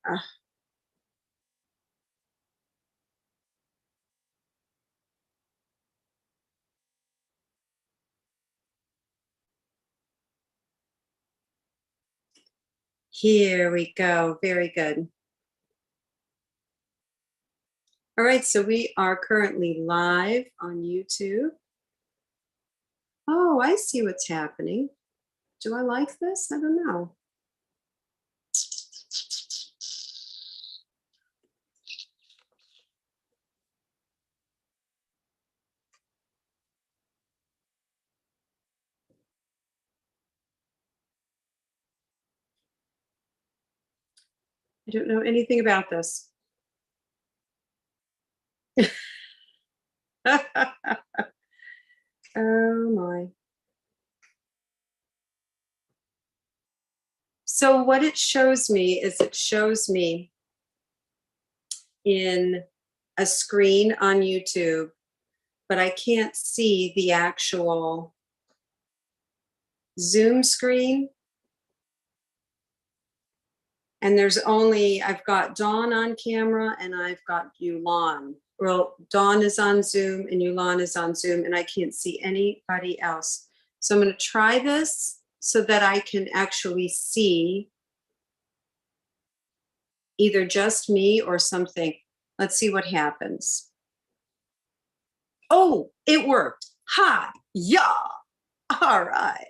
Ah, here we go. Very good. All right, so we are currently live on YouTube. Oh, I see what's happening. Do I like this? I don't know. I don't know anything about this. Oh my. So what it shows me is it shows me in a screen on YouTube, but I can't see the actual Zoom screen. And there's only, I've got Dawn on camera and I've got Yulan. Well, Dawn is on Zoom and Yulan is on Zoom, and I can't see anybody else. So I'm going to try this so that I can actually see either just me or something. Let's see what happens. Oh, it worked. Ha, yeah. All right.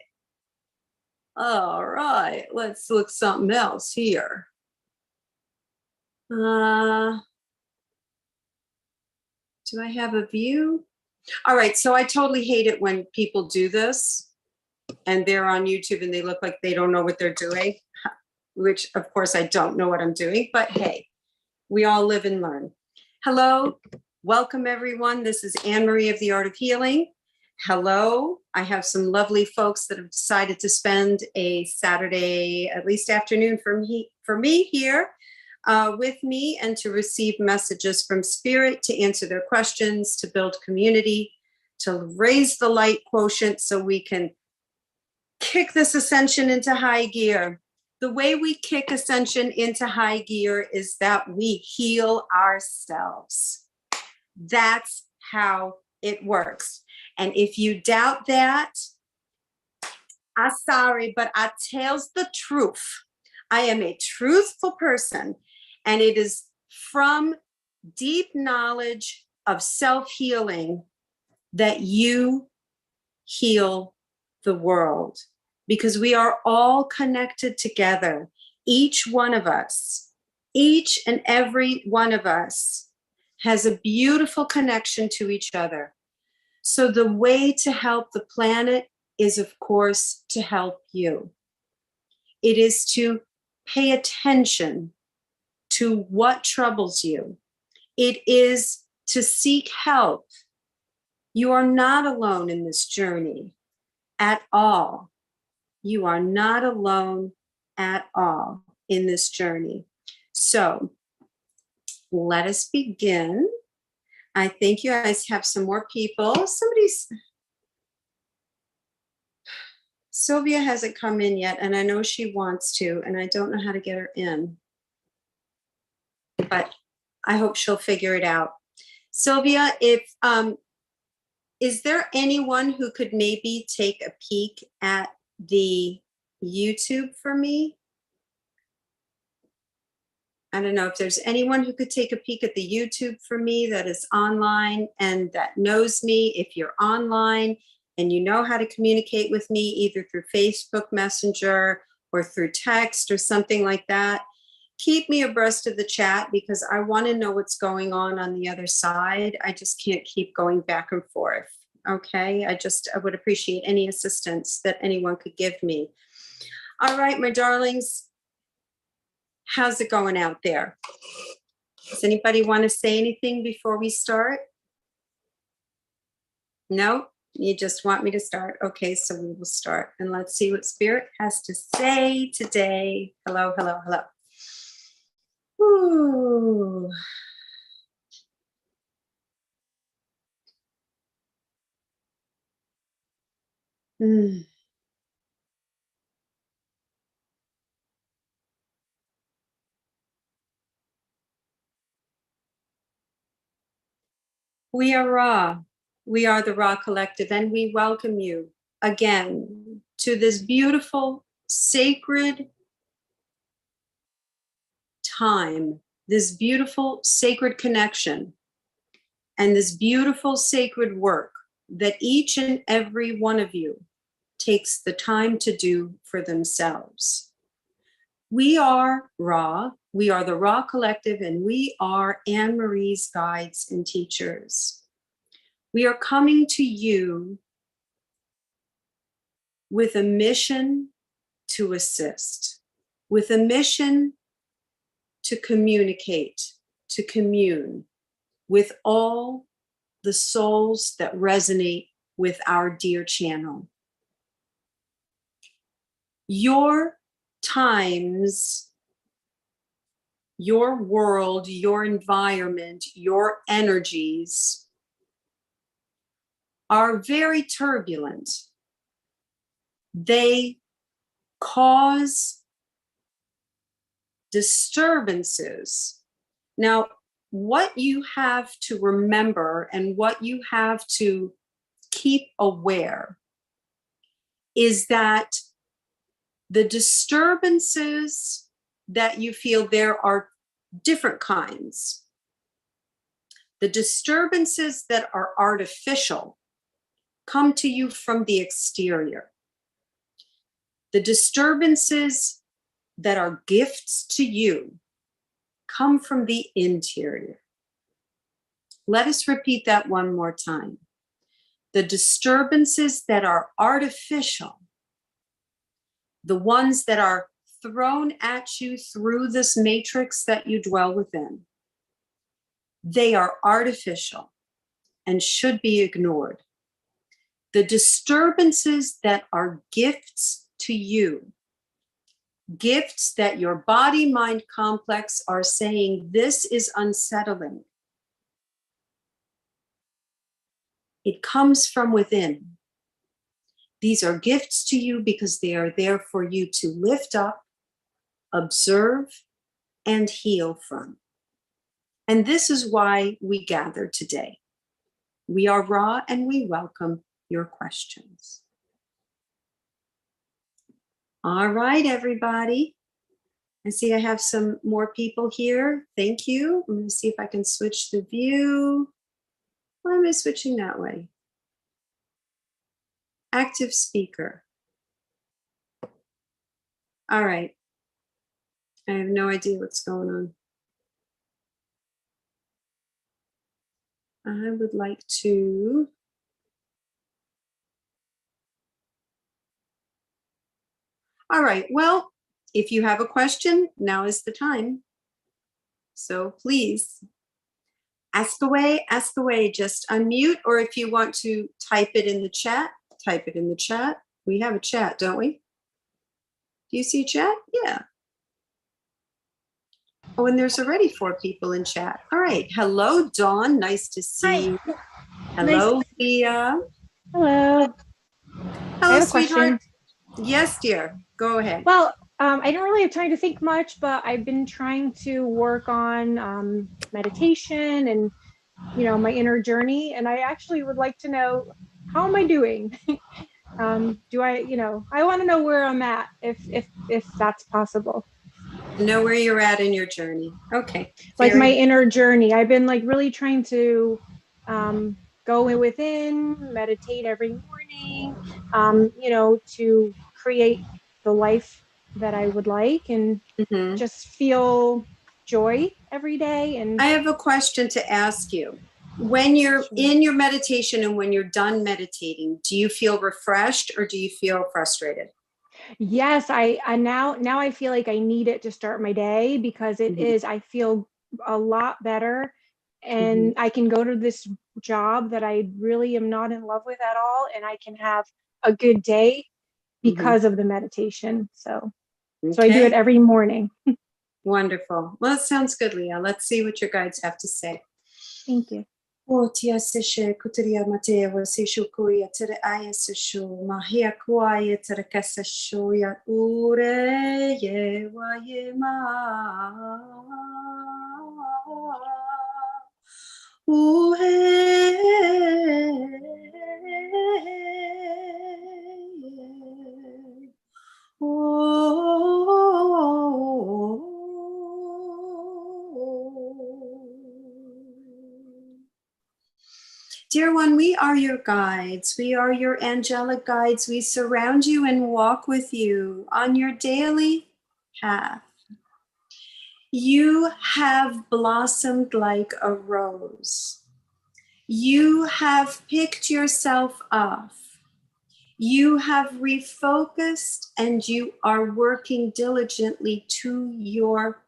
All right. Let's look something else here. Do I have a view? All right. So I totally hate it when people do this and they're on YouTube and they look like they don't know what they're doing, which of course I don't know what I'm doing, but hey, we all live and learn. Hello, welcome everyone. This is Anne Marie of the Art of Healing. Hello, I have some lovely folks that have decided to spend a Saturday, at least afternoon for me here with me, and to receive messages from Spirit, to answer their questions, to build community, to raise the light quotient so we can kick this ascension into high gear. The way we kick ascension into high gear is that we heal ourselves. That's how it works. And if you doubt that, I'm sorry, but I tells the truth. I am a truthful person, and it is from deep knowledge of self-healing that you heal the world, because we are all connected together. Each one of us, each and every one of us has a beautiful connection to each other. So the way to help the planet is, of course, to help you. It is to pay attention to what troubles you. It is to seek help. You are not alone in this journey at all. You are not alone at all in this journey. So let us begin. I think you guys have some more people. Sylvia hasn't come in yet, and I know she wants to, and I don't know how to get her in, but I hope she'll figure it out. Sylvia, is there anyone who could maybe take a peek at the YouTube for me? I don't know if there's anyone who could take a peek at the YouTube for me that is online and that knows me. If you're online and you know how to communicate with me, either through Facebook Messenger or through text or something like that, keep me abreast of the chat, because I want to know what's going on the other side. I just can't keep going back and forth. Okay, I would appreciate any assistance that anyone could give me. All right, my darlings, how's it going out there? Does anybody want to say anything before we start? No? You just want me to start? Okay, so we will start. And let's see what Spirit has to say today. Hello, hello, hello. Ooh. Mm. We are Ra. We are the Ra Collective, and we welcome you again to this beautiful, sacred time, this beautiful, sacred connection, and this beautiful, sacred work that each and every one of you takes the time to do for themselves. We are Ra. We are the Ra Collective, and we are Anne Marie's guides and teachers. We are coming to you with a mission to assist, with a mission to communicate, to commune with all the souls that resonate with our dear channel. Your times, your world, your environment, your energies are very turbulent. They cause disturbances. Now, what you have to remember and what you have to keep aware is that the disturbances that you feel, there are different kinds. The disturbances that are artificial come to you from the exterior. The disturbances that are gifts to you come from the interior. Let us repeat that one more time. The disturbances that are artificial, the ones that are thrown at you through this matrix that you dwell within, they are artificial and should be ignored. The disturbances that are gifts to you, gifts that your body-mind complex are saying, this is unsettling. It comes from within. These are gifts to you because they are there for you to lift up, observe, and heal from. And this is why we gather today. We are Ra, and we welcome your questions. All right, everybody. I see I have some more people here. Thank you. I'm going to see if I can switch the view. Why am I switching that way? Active speaker. All right. I have no idea what's going on. I would like to. All right. Well, if you have a question, now is the time. So please ask away, ask away. Just unmute, or if you want to type it in the chat, type it in the chat. We have a chat, don't we? Do you see chat? Yeah. Oh, and there's already 4 people in chat. All right. Hello, Dawn. Nice to see you. Hello, Leah. Hello. Hello, I have a sweetheart. question. Yes, dear. Go ahead. Well, I don't really have time to think much, but I've been trying to work on meditation and, my inner journey. And I actually would like to know, how am I doing? Do I, I want to know where I'm at, if that's possible. Know where you're at in your journey. Okay. Like my inner journey. I've been like really trying to go within, meditate every morning, to create the life that I would like, and just feel joy every day. And I have a question to ask you. When you're in your meditation and when you're done meditating, do you feel refreshed or do you feel frustrated? Yes, I now I feel like I need it to start my day, because it is, I feel a lot better, and I can go to this job that I really am not in love with at all, and I can have a good day because of the meditation. So I do it every morning. Wonderful. Well, it sounds good, Leah. Let's see what your guides have to say. Thank you. Tia seshe kuteria matea wa seshu kuya tere aya seshu mahia kuaya tere kaseshu ya ure ye wa ye ma Ooh, hey, oh. Dear one, we are your guides. We are your angelic guides. We surround you and walk with you on your daily path. You have blossomed like a rose. You have picked yourself up. You have refocused and you are working diligently to your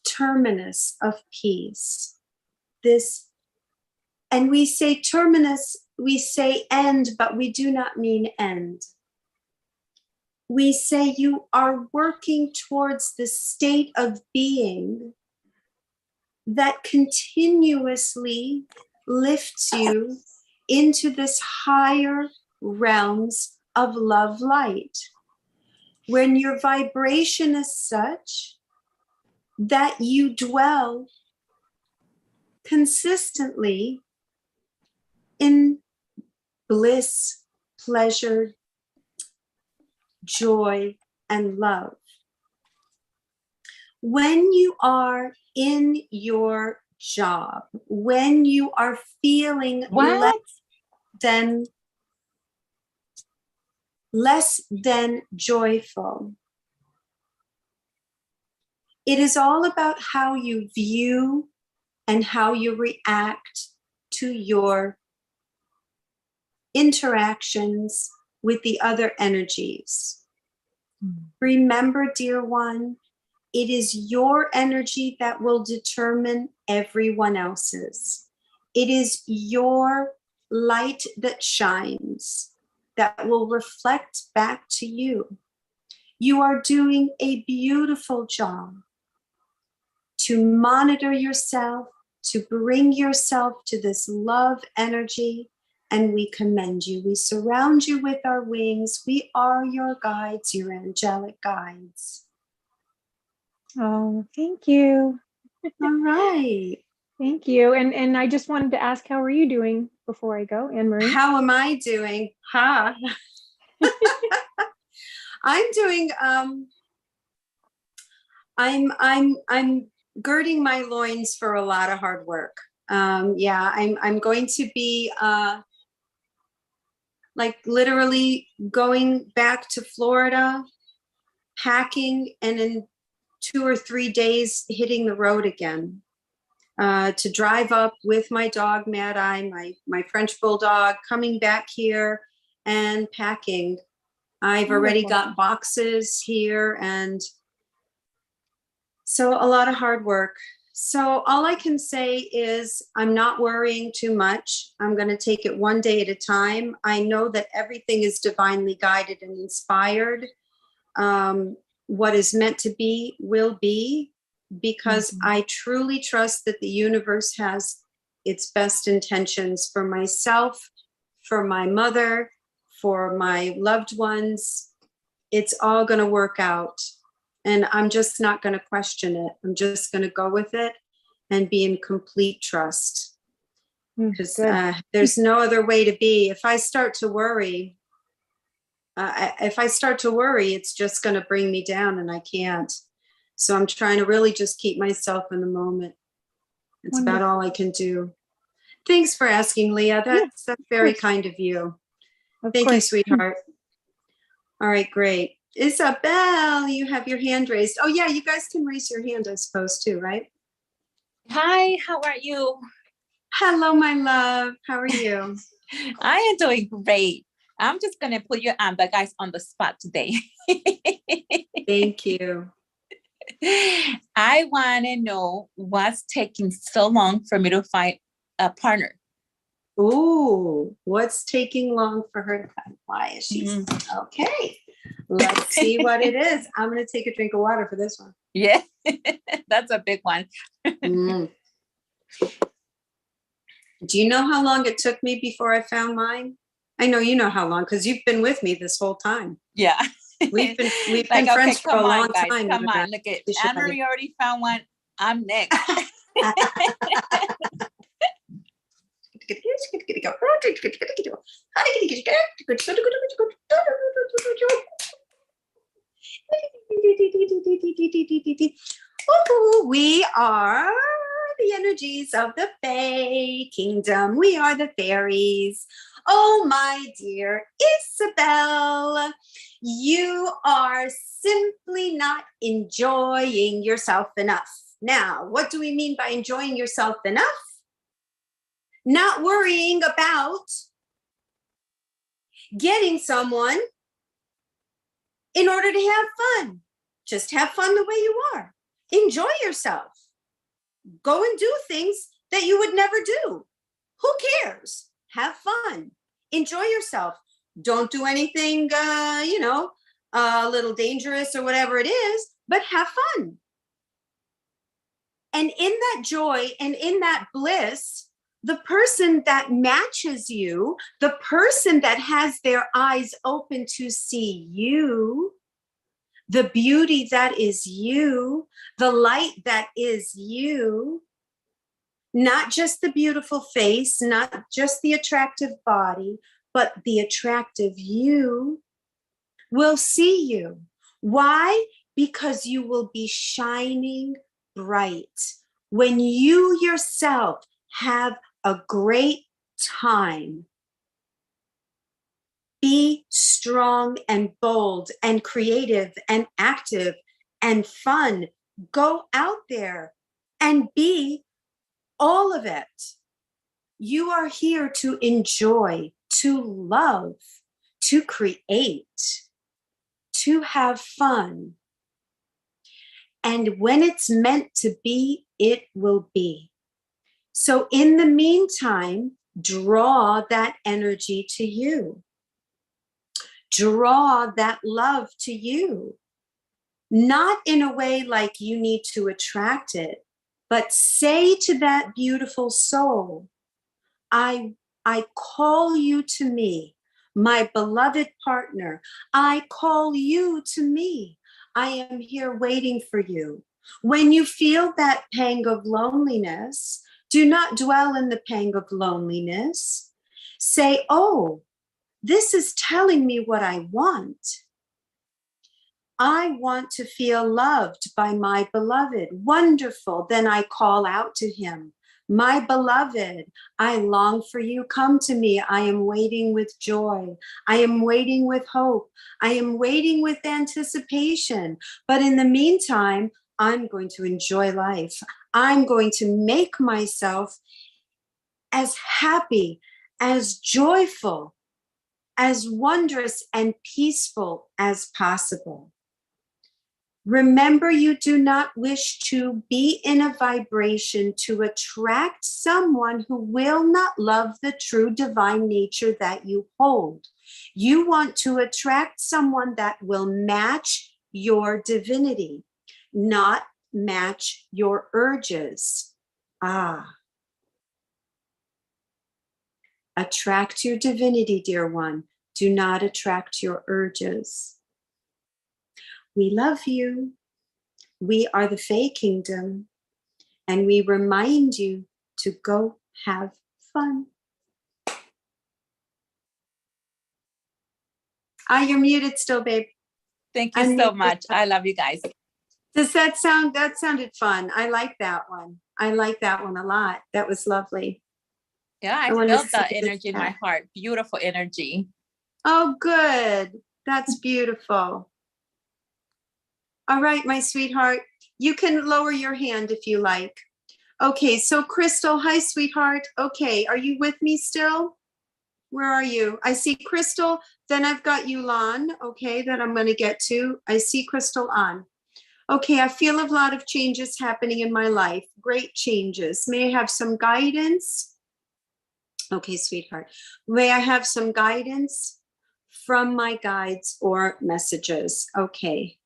terminus of peace. This, and we say terminus, we say end, but we do not mean end. We say you are working towards the state of being that continuously lifts you into this higher realms of love light, when your vibration is such that you dwell consistently in bliss, pleasure, joy, and love. When you are in your job, when you are feeling less than joyful, it is all about how you view and how you react to your interactions with the other energies. Remember, dear one, it is your energy that will determine everyone else's. It is your light that shines that will reflect back to you. You are doing a beautiful job to monitor yourself, to bring yourself to this love energy, and we commend you. We surround you with our wings. We are your guides, your angelic guides. Oh, thank you. All right. Thank you. And I just wanted to ask, how are you doing before I go, Anne Marie? How am I doing? I'm doing, I'm girding my loins for a lot of hard work. Yeah, I'm going to be like literally going back to Florida, packing, and in 2 or 3 days hitting the road again, to drive up with my dog Mad Eye, my French bulldog, coming back here and packing. I've already got boxes here, and so a lot of hard work. So all I can say is I'm not worrying too much. I'm going to take it one day at a time. I know that everything is divinely guided and inspired. What is meant to be will be, because I truly trust that the universe has its best intentions for myself, for my mother, for my loved ones. It's all going to work out. And I'm just not going to question it. I'm just going to go with it and be in complete trust. Because there's no other way to be. If I start to worry, it's just going to bring me down, and I can't. So I'm trying to really just keep myself in the moment. It's about all I can do. Thanks for asking, Leah. That's very kind of you. Thank you, sweetheart. All right, great. Isabel, you have your hand raised. Oh yeah, you guys can raise your hand, I suppose, too, right? Hi, how are you? Hello, my love. How are you? I am doing great. I'm just gonna put you and the guys on the spot today. Thank you. I want to know what's taking so long for me to find a partner. Ooh, what's taking long for her to find? Why is she? Okay, let's see what it is. I'm going to take a drink of water for this one. Yeah, that's a big one. Do you know how long it took me before I found mine? I know you know how long, because you've been with me this whole time. Yeah. We've been friends for a long time. Come on, look at Anne Marie already found one. I'm next. Ooh, we are the energies of the Fae Kingdom. We are the fairies. Oh, my dear Isabel, you are simply not enjoying yourself enough. Now, what do we mean by enjoying yourself enough? Not worrying about getting someone in order to have fun. Just have fun the way you are. Enjoy yourself. Go and do things that you would never do. Who cares? Have fun. Enjoy yourself. Don't do anything, a little dangerous or whatever it is, but have fun. And in that joy and in that bliss, the person that matches you, the person that has their eyes open to see you, the beauty that is you, the light that is you, not just the beautiful face, not just the attractive body, but the attractive you, will see you. Why? Because you will be shining bright. When you yourself have a great time, be strong and bold and creative and active and fun. Go out there and be all of it. You are here to enjoy, to love, to create, to have fun. And when it's meant to be, it will be. So in the meantime, draw that energy to you. Draw that love to you. Not in a way like you need to attract it, but say to that beautiful soul, I call you to me, my beloved partner. I call you to me. I am here waiting for you. When you feel that pang of loneliness, do not dwell in the pang of loneliness. Say, oh, this is telling me what I want. I want to feel loved by my beloved. Wonderful. Then I call out to him. My beloved, I long for you. Come to me. I am waiting with joy. I am waiting with hope. I am waiting with anticipation. But in the meantime, I'm going to enjoy life. I'm going to make myself as happy, as joyful, as wondrous and peaceful as possible. Remember, you do not wish to be in a vibration to attract someone who will not love the true divine nature that you hold. You want to attract someone that will match your divinity, not match your urges. Attract your divinity, dear one. Do not attract your urges. We love you. We are the Fae Kingdom, and we remind you to go have fun. You're muted still, babe. Thank you so much. I love you guys. Does that sounded fun. I like that one. I like that one a lot. That was lovely. Yeah, I felt the energy in my heart. Beautiful energy. Oh, good. That's beautiful. All right, my sweetheart, you can lower your hand if you like. Okay, so Crystal, hi, sweetheart. Okay, are you with me still? Where are you? I see Crystal, then I've got Yulan, okay, that I'm going to get to. I see Crystal on. Okay, I feel a lot of changes happening in my life. Great changes. May I have some guidance? Okay, sweetheart. May I have some guidance from my guides or messages? Okay.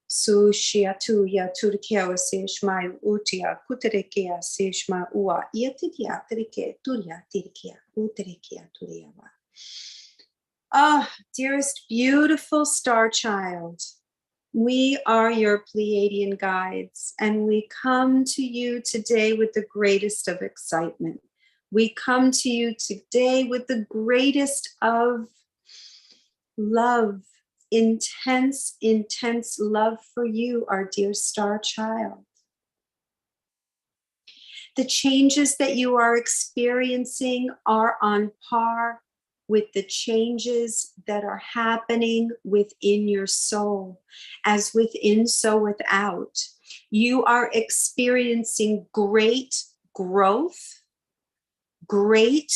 Sushia tuya turkia seshma utia kuterekia seshma ua iatidia terike turia tirikia uterekia turiava. Ah, dearest beautiful star child, we are your Pleiadian guides, and we come to you today with the greatest of excitement. We come to you today with the greatest of love, intense, intense love for you, our dear star child. The changes that you are experiencing are on par with the changes that are happening within your soul. As within, so without. You are experiencing great growth, great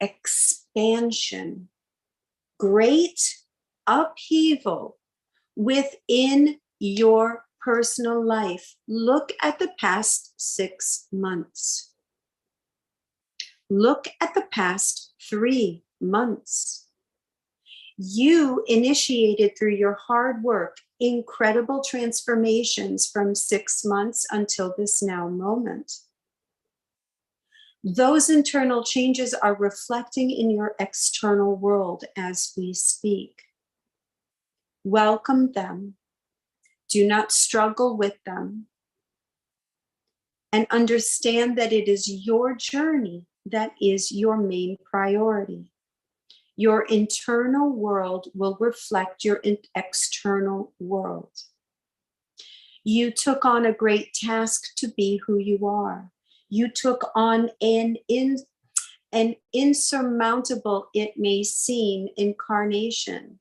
expansion, great upheaval within your personal life. Look at the past 6 months. Look at the past 3 months. You initiated through your hard work incredible transformations from 6 months until this now moment. Those internal changes are reflecting in your external world as we speak. Welcome them. Do not struggle with them. And understand that it is your journey that is your main priority. Your internal world will reflect your external world. You took on a great task to be who you are. You took on an insurmountable, it may seem, incarnation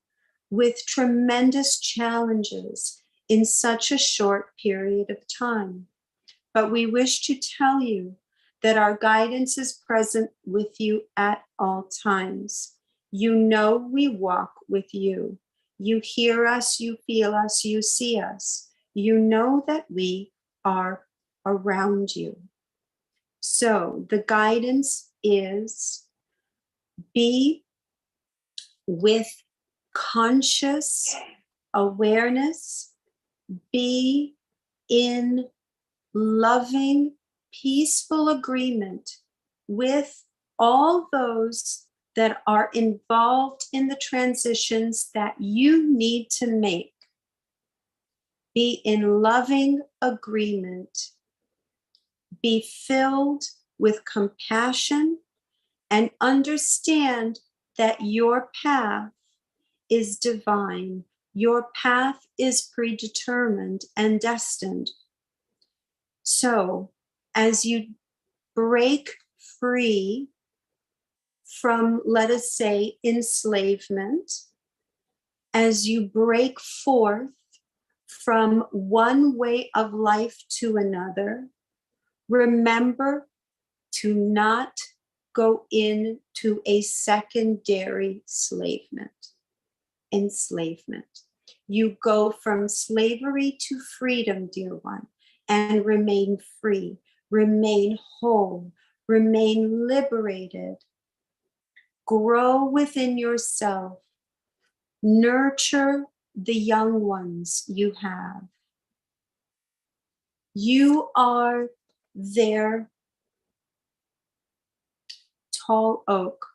with tremendous challenges in such a short period of time. But we wish to tell you that our guidance is present with you at all times. You know we walk with you. You hear us, you feel us, you see us. You know that we are around you. So the guidance is be with conscious awareness, be in loving, peaceful agreement with all those that are involved in the transitions that you need to make. Be in loving agreement. Be filled with compassion and understand that your path is divine. Your path is predetermined and destined. So, as you break free from, let us say, enslavement, as you break forth from one way of life to another, remember to not go into a secondary enslavement. You go from slavery to freedom, dear one, and remain free, remain whole, remain liberated. Grow within yourself. Nurture the young ones you have. You are their tall oak.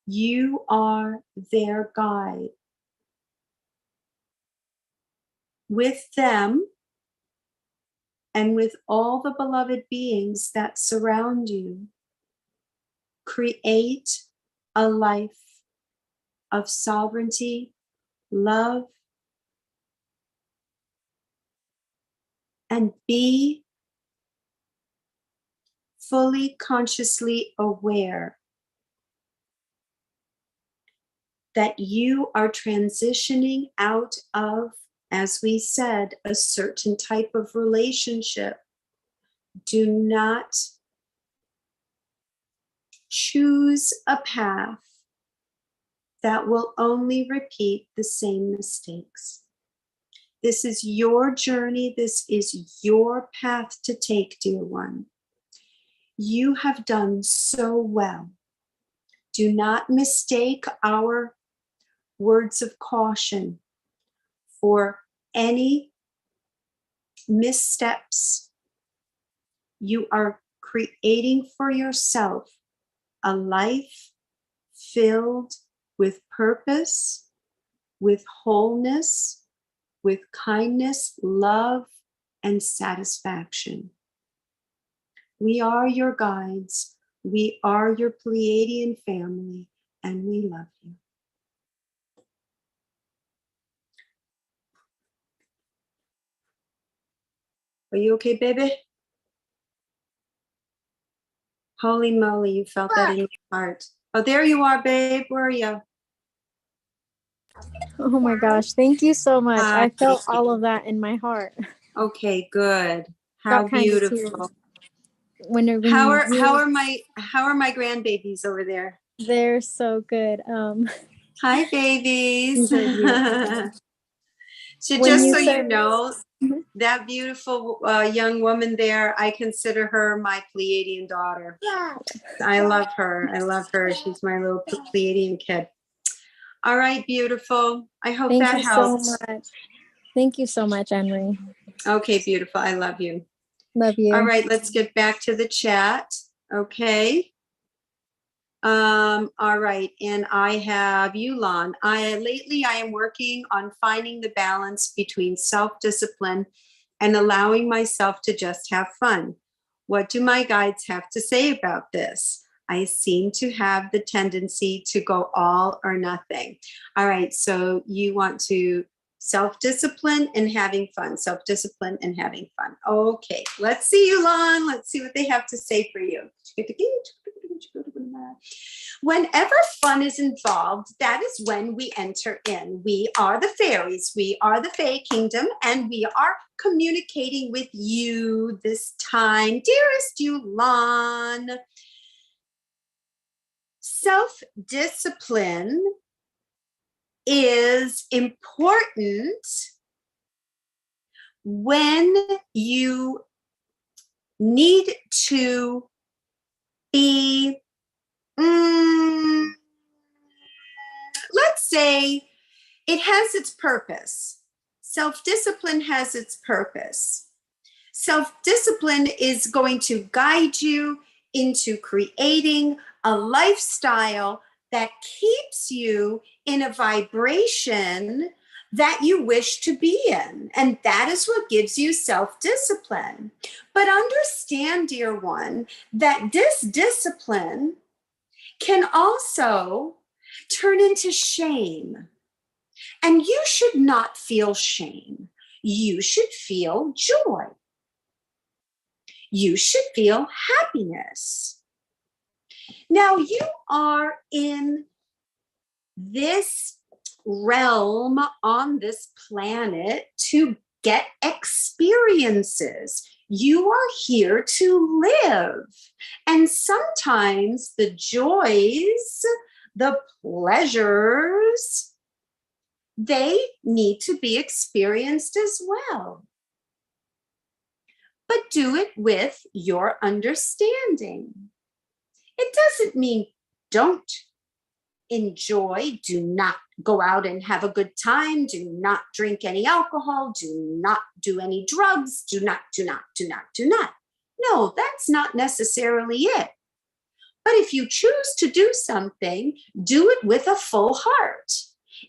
You are their guide. With them and with all the beloved beings that surround you, create a life of sovereignty, love, and be fully consciously aware that you are transitioning out of, as we said, a certain type of relationship. Do not choose a path that will only repeat the same mistakes. This is your journey. This is your path to take, dear one. You have done so well. Do not mistake our words of caution for any missteps. You are creating for yourself a life filled with purpose, with wholeness, with kindness, love, and satisfaction. We are your guides. We are your Pleiadian family, and we love you. Are you okay, baby? Holy moly, you felt that in your heart. Oh, there you are, babe. Where are you? Oh my gosh, thank you so much. I felt Hi. all of that in my heart. Okay, good. How Got kind of tears beautiful. when How you are my grandbabies over there? they're so good. Hi, babies. These are beautiful. So When just you so you said know, Mhm. that beautiful young woman there, I consider her my Pleiadian daughter. I love her. I love her. She's my little Pleiadian kid. All right, beautiful. I hope Thank that you so helps. much. Thank you so much, Anne-Marie. Okay, beautiful. I love you. Love you. All right, let's get back to the chat. Okay. All right, and I have Yulon. Lately I am working on finding the balance between self-discipline and allowing myself to just have fun. What do my guides have to say about this? I seem to have the tendency to go all or nothing. All right, so you want to self-discipline and having fun, self-discipline and having fun. Okay, let's see, Yulon. Let's see what they have to say for you. Whenever fun is involved, that is when we enter in. We are the fairies, we are the Fae Kingdom, and we are communicating with you this time. Dearest Yulon, self-discipline is important when you need to be let's say it has its purpose. Self-discipline has its purpose. Self-discipline is going to guide you into creating a lifestyle that keeps you in a vibration that you wish to be in. And that is what gives you self-discipline. But understand, dear one, that this discipline can also turn into shame. And you should not feel shame. You should feel joy. You should feel happiness. Now, you are in this realm on this planet to get experiences. You are here to live. And sometimes the joys, the pleasures, they need to be experienced as well. But do it with your understanding. It doesn't mean don't enjoy, do not go out and have a good time, do not drink any alcohol, do not do any drugs, do not. No, that's not necessarily it. But if you choose to do something, do it with a full heart.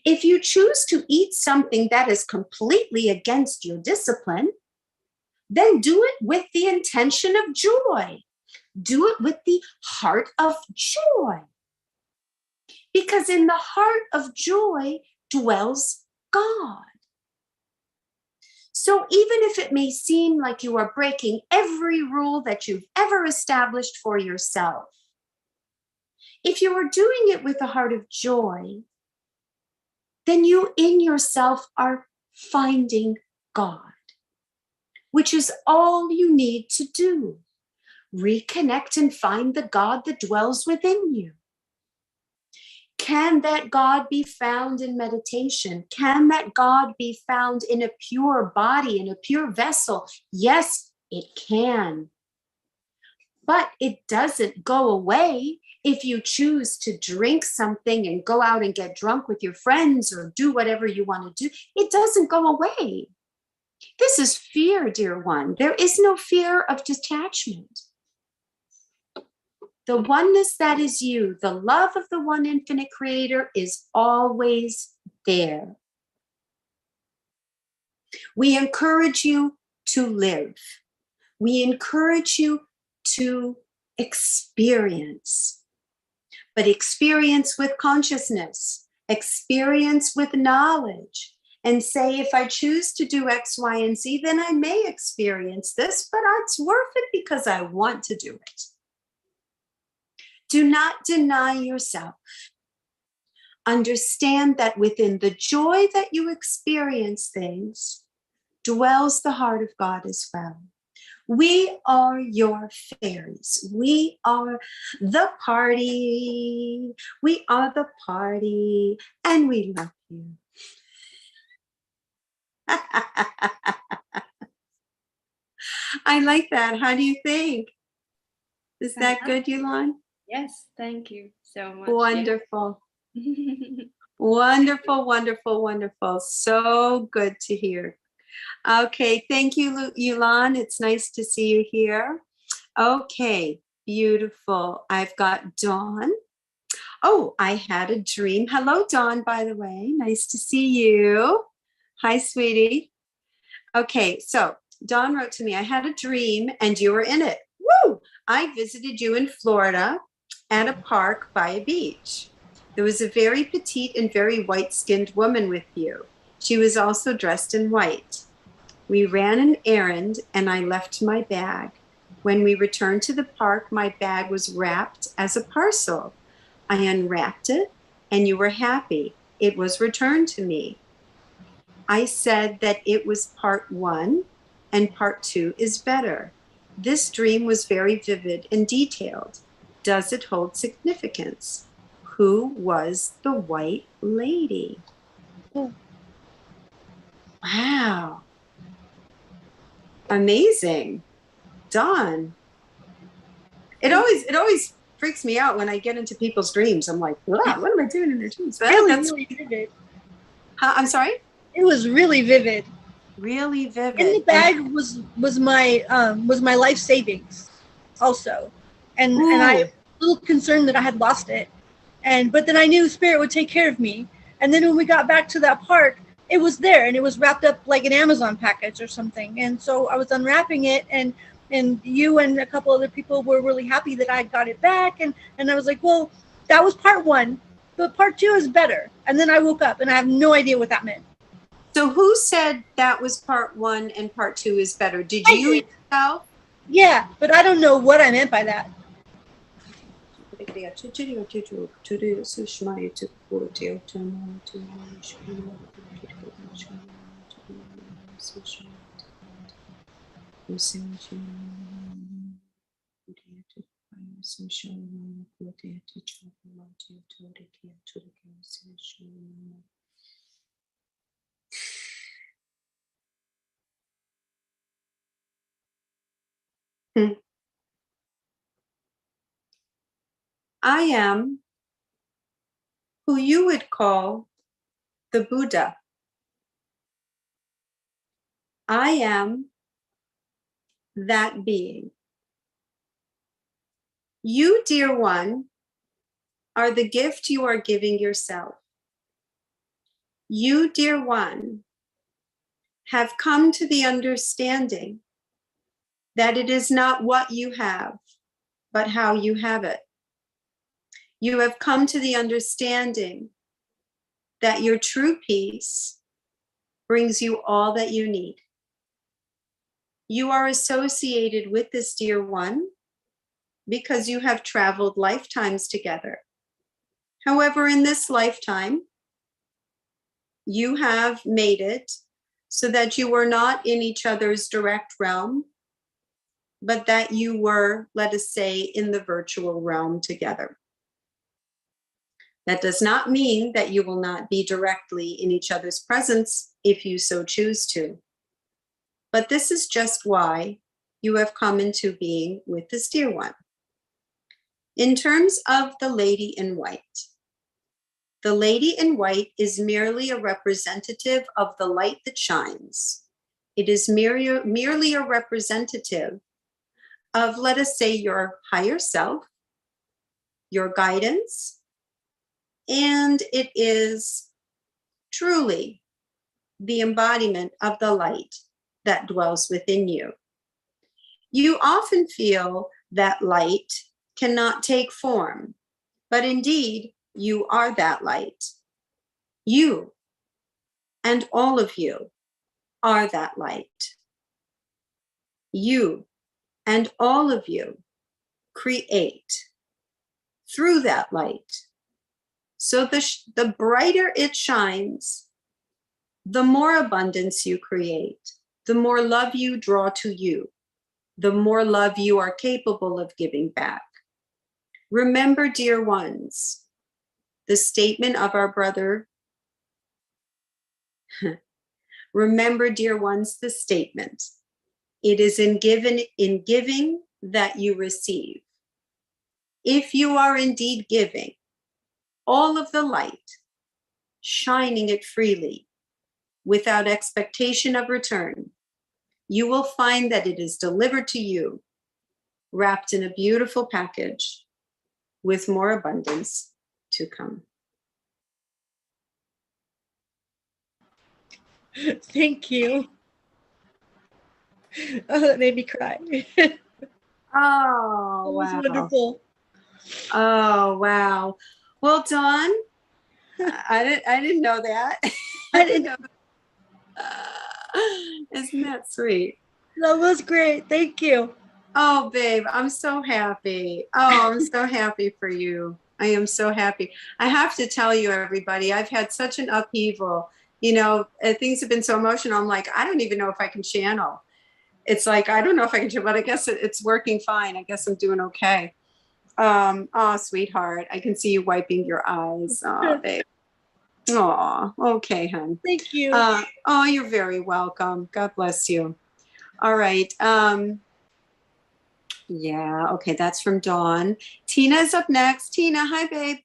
If you choose to eat something that is completely against your discipline, then do it with the intention of joy. Do it with the heart of joy. Because in the heart of joy dwells God. So even if it may seem like you are breaking every rule that you've ever established for yourself, if you are doing it with a heart of joy, then you in yourself are finding God, which is all you need to do. Reconnect and find the God that dwells within you. Can that God be found in meditation? Can that God be found in a pure body, in a pure vessel? Yes, it can. But it doesn't go away if you choose to drink something and go out and get drunk with your friends or do whatever you want to do. It doesn't go away. This is fear, dear one. There is no fear of detachment. The oneness that is you, the love of the one infinite creator is always there. We encourage you to live. We encourage you to experience, but experience with consciousness, experience with knowledge, and say, if I choose to do X, Y, and Z, then I may experience this, but it's worth it because I want to do it. Do not deny yourself. Understand that within the joy that you experience things dwells the heart of God as well. We are your fairies. We are the party. We are the party, and we love you. I like that. How do you think? Is that good, Yulon? Yes, thank you so much. Wonderful. Yeah. Wonderful, wonderful, wonderful. So good to hear. Okay, thank you, Yulon. It's nice to see you here. Okay, beautiful. I've got Dawn. Oh, I had a dream. Hello, Dawn, by the way. Nice to see you. Hi, sweetie. Okay, so Dawn wrote to me, I had a dream and you were in it. Woo! I visited you in Florida at a park by a beach. There was a very petite and very white-skinned woman with you. She was also dressed in white. We ran an errand and I left my bag. When we returned to the park, my bag was wrapped as a parcel. I unwrapped it and you were happy. It was returned to me. I said that it was part 1 and part 2 is better. This dream was very vivid and detailed. Does it hold significance? Who was the white lady? Oh. Wow. Amazing. Dawn. It always freaks me out when I get into people's dreams. I'm like, what am I doing in their dreams? But Really vivid. I'm sorry? It was really vivid. Really vivid. In the bag was my life savings, also, and I was a little concerned that I had lost it, but then I knew Spirit would take care of me. And then when we got back to that park, it was there and it was wrapped up like an Amazon package or something. And so I was unwrapping it, and you and a couple other people were really happy that I got it back, and I was like, well, that was part 1, but part 2 is better. And then I woke up and I have no idea what that meant. So who said that was part 1 and part 2 is better? Did you yourself? Yeah, but I don't know what I meant by that. I am who you would call the Buddha. I am that being. You, dear one, are the gift you are giving yourself. You, dear one, have come to the understanding that it is not what you have, but how you have it. You have come to the understanding that your true peace brings you all that you need. You are associated with this dear one because you have traveled lifetimes together. However, in this lifetime, you have made it so that you were not in each other's direct realm, but that you were, let us say, in the virtual realm together. That does not mean that you will not be directly in each other's presence if you so choose to. But this is just why you have come into being with this dear one. In terms of the lady in white, the lady in white is merely a representative of the light that shines. It is merely a representative of, let us say, your higher self, your guidance, and it is truly the embodiment of the light that dwells within you. You often feel that light cannot take form, but indeed you are that light. You and all of you are that light. You and all of you create through that light. So the brighter it shines, the more abundance you create, the more love you draw to you, the more love you are capable of giving back. Remember, dear ones, the statement of our brother. Remember, dear ones, the statement. It is in giving that you receive. If you are indeed giving all of the light, shining it freely, without expectation of return, you will find that it is delivered to you, wrapped in a beautiful package, with more abundance to come. Thank you. Oh, that made me cry. It Oh, was wow. wonderful. Oh, wow. Well, Dawn, I didn't know that. I didn't know that. Isn't that sweet? That was great. Thank you. Oh, babe, I'm so happy. Oh, I'm so happy for you. I am so happy. I have to tell you, everybody, I've had such an upheaval. You know, things have been so emotional. I'm like, I don't even know if I can channel. It's like, I don't know if I can channel, but I guess it's working fine. I guess I'm doing okay. Oh, sweetheart, I can see you wiping your eyes. Oh, babe. Oh, okay, hon. Thank you. Oh, you're very welcome. God bless you. All right. Yeah, okay, that's from Dawn. Tina's up next. Tina, hi, babe.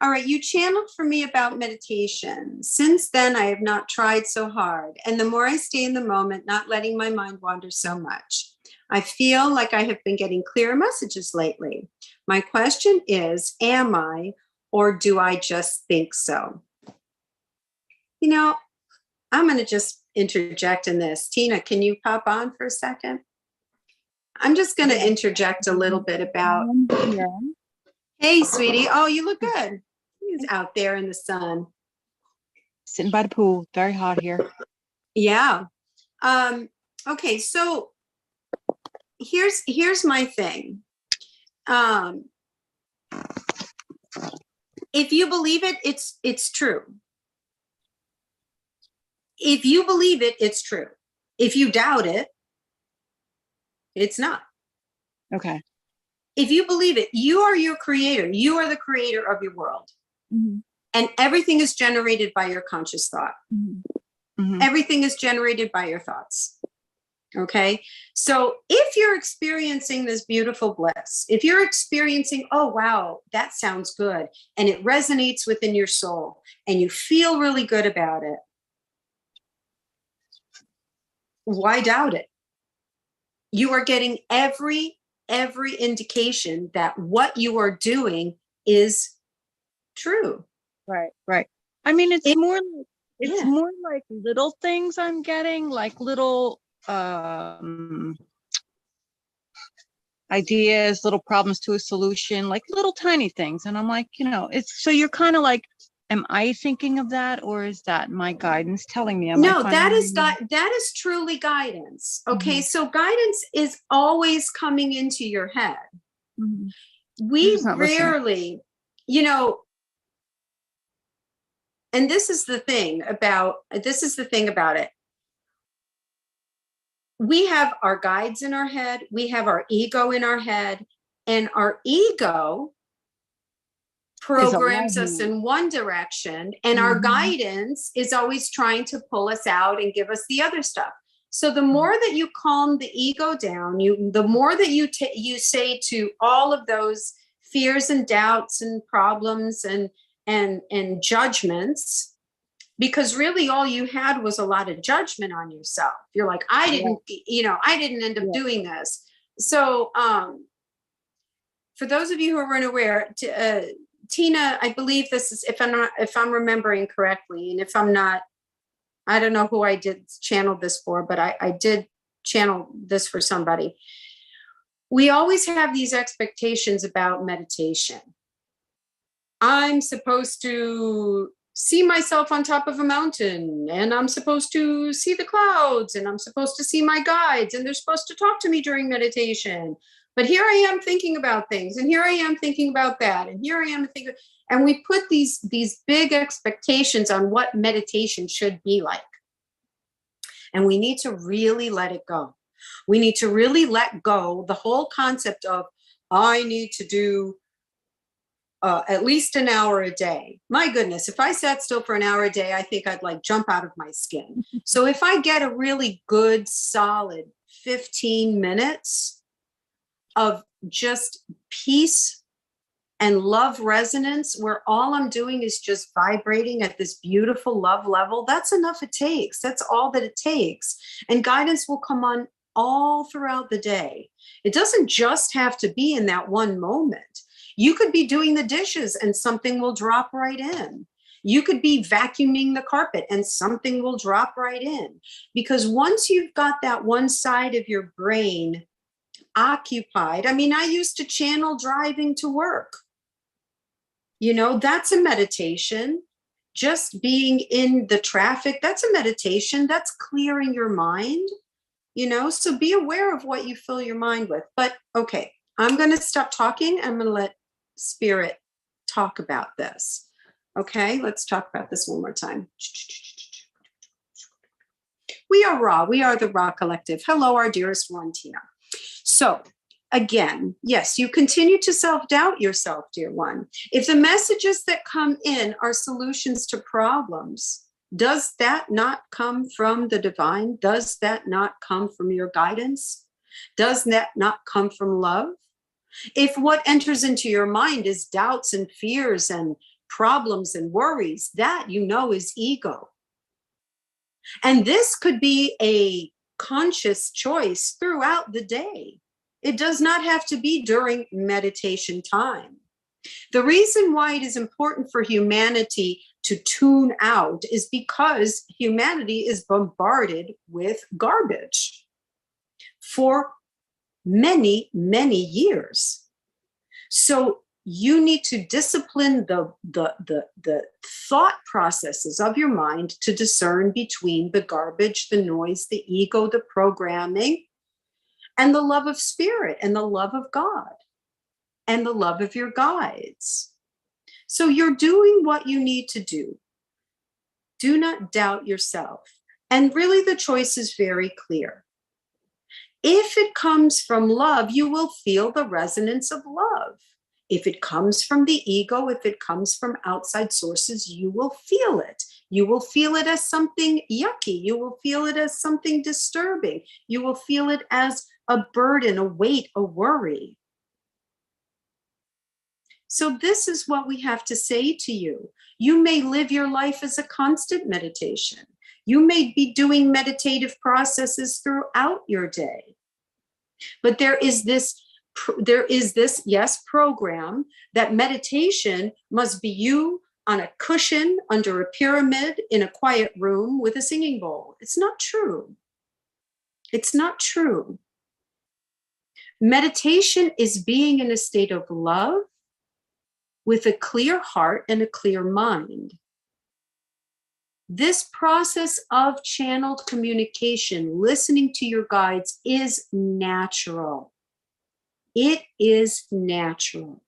All right, you channeled for me about meditation. Since then, I have not tried so hard. And the more I stay in the moment, not letting my mind wander so much, I feel like I have been getting clearer messages lately. My question is, am I, or do I just think so? You know, I'm going to just interject in this. Tina, can you pop on for a second? I'm just going to interject a little bit about. Hey, sweetie. Oh, you look good. He's out there in the sun. Sitting by the pool. Very hot here. Yeah. Okay. So here's my thing. If you believe it, it's true. If you believe it, it's true. If you doubt it, it's not. Okay. If you believe it, you are your creator. You are the creator of your world. Mm-hmm. And everything is generated by your conscious thought. Mm-hmm. Mm-hmm. Everything is generated by your thoughts. Okay. So if you're experiencing this beautiful bliss, if you're experiencing, oh, wow, that sounds good, and it resonates within your soul, and you feel really good about it, why doubt it? You are getting every indication that what you are doing is true. Right. Right. I mean, it's Yeah. more like little things I'm getting, like little ideas, little problems to a solution, like little tiny things. And I'm like, it's so you're kind of like, am I thinking of that, or is that my guidance telling me? No, that is truly guidance. Okay. Mm-hmm. So guidance is always coming into your head. Mm-hmm. We rarely, and this is the thing about it. We have our guides in our head, we have our ego in our head, and our ego programs us in one direction, and our guidance is always trying to pull us out and give us the other stuff. So the more that you calm the ego down, the more that you say to all of those fears and doubts and problems and judgments, because really all you had was a lot of judgment on yourself. You're like, I didn't end up doing this. So for those of you who are unaware, Tina, I believe this is, if I'm remembering correctly, and if I'm not, I don't know who I did channel this for, but I did channel this for somebody. we always have these expectations about meditation. I'm supposed to see myself on top of a mountain, and I'm supposed to see the clouds, and I'm supposed to see my guides, and they're supposed to talk to me during meditation. But here I am thinking about things, and here I am thinking about that, and here I am thinking, and we put these big expectations on what meditation should be like. And we need to really let it go. We need to really let go the whole concept of, I need to do at least an hour a day. My goodness, if I sat still for an hour a day, I think I'd like jump out of my skin. So if I get a really good, solid 15 minutes of just peace and love resonance, where all I'm doing is just vibrating at this beautiful love level, that's enough it takes. That's all that it takes. And guidance will come on all throughout the day. It doesn't just have to be in that one moment. You could be doing the dishes and something will drop right in. You could be vacuuming the carpet and something will drop right in. Because once you've got that one side of your brain occupied, I mean, I used to channel driving to work. You know, that's a meditation. Just being in the traffic, that's a meditation. That's clearing your mind, you know, so be aware of what you fill your mind with. But okay, I'm going to stop talking. I'm going to let Spirit talk about this. Okay, let's talk about this one more time. We are Ra. We are the Ra Collective. Hello, our dearest one, Tina. So again, yes, you continue to self-doubt yourself, dear one. If the messages that come in are solutions to problems, does that not come from the divine? Does that not come from your guidance? Does that not come from love? If what enters into your mind is doubts and fears and problems and worries, that you know is ego. And this could be a conscious choice throughout the day. It does not have to be during meditation time. The reason why it is important for humanity to tune out is because humanity is bombarded with garbage for many, many years. So you need to discipline the thought processes of your mind to discern between the garbage, the noise, the ego, the programming, and the love of spirit and the love of God and the love of your guides. So you're doing what you need to do. Do not doubt yourself. And really the choice is very clear. If it comes from love, you will feel the resonance of love. If it comes from the ego, if it comes from outside sources, you will feel it. You will feel it as something yucky. You will feel it as something disturbing. You will feel it as a burden, a weight, a worry. So this is what we have to say to you. You may live your life as a constant meditation. You may be doing meditative processes throughout your day. But there is this, yes, program that meditation must be you on a cushion under a pyramid in a quiet room with a singing bowl. It's not true. It's not true. Meditation is being in a state of love with a clear heart and a clear mind. This process of channeled communication, listening to your guides, is natural. It is natural.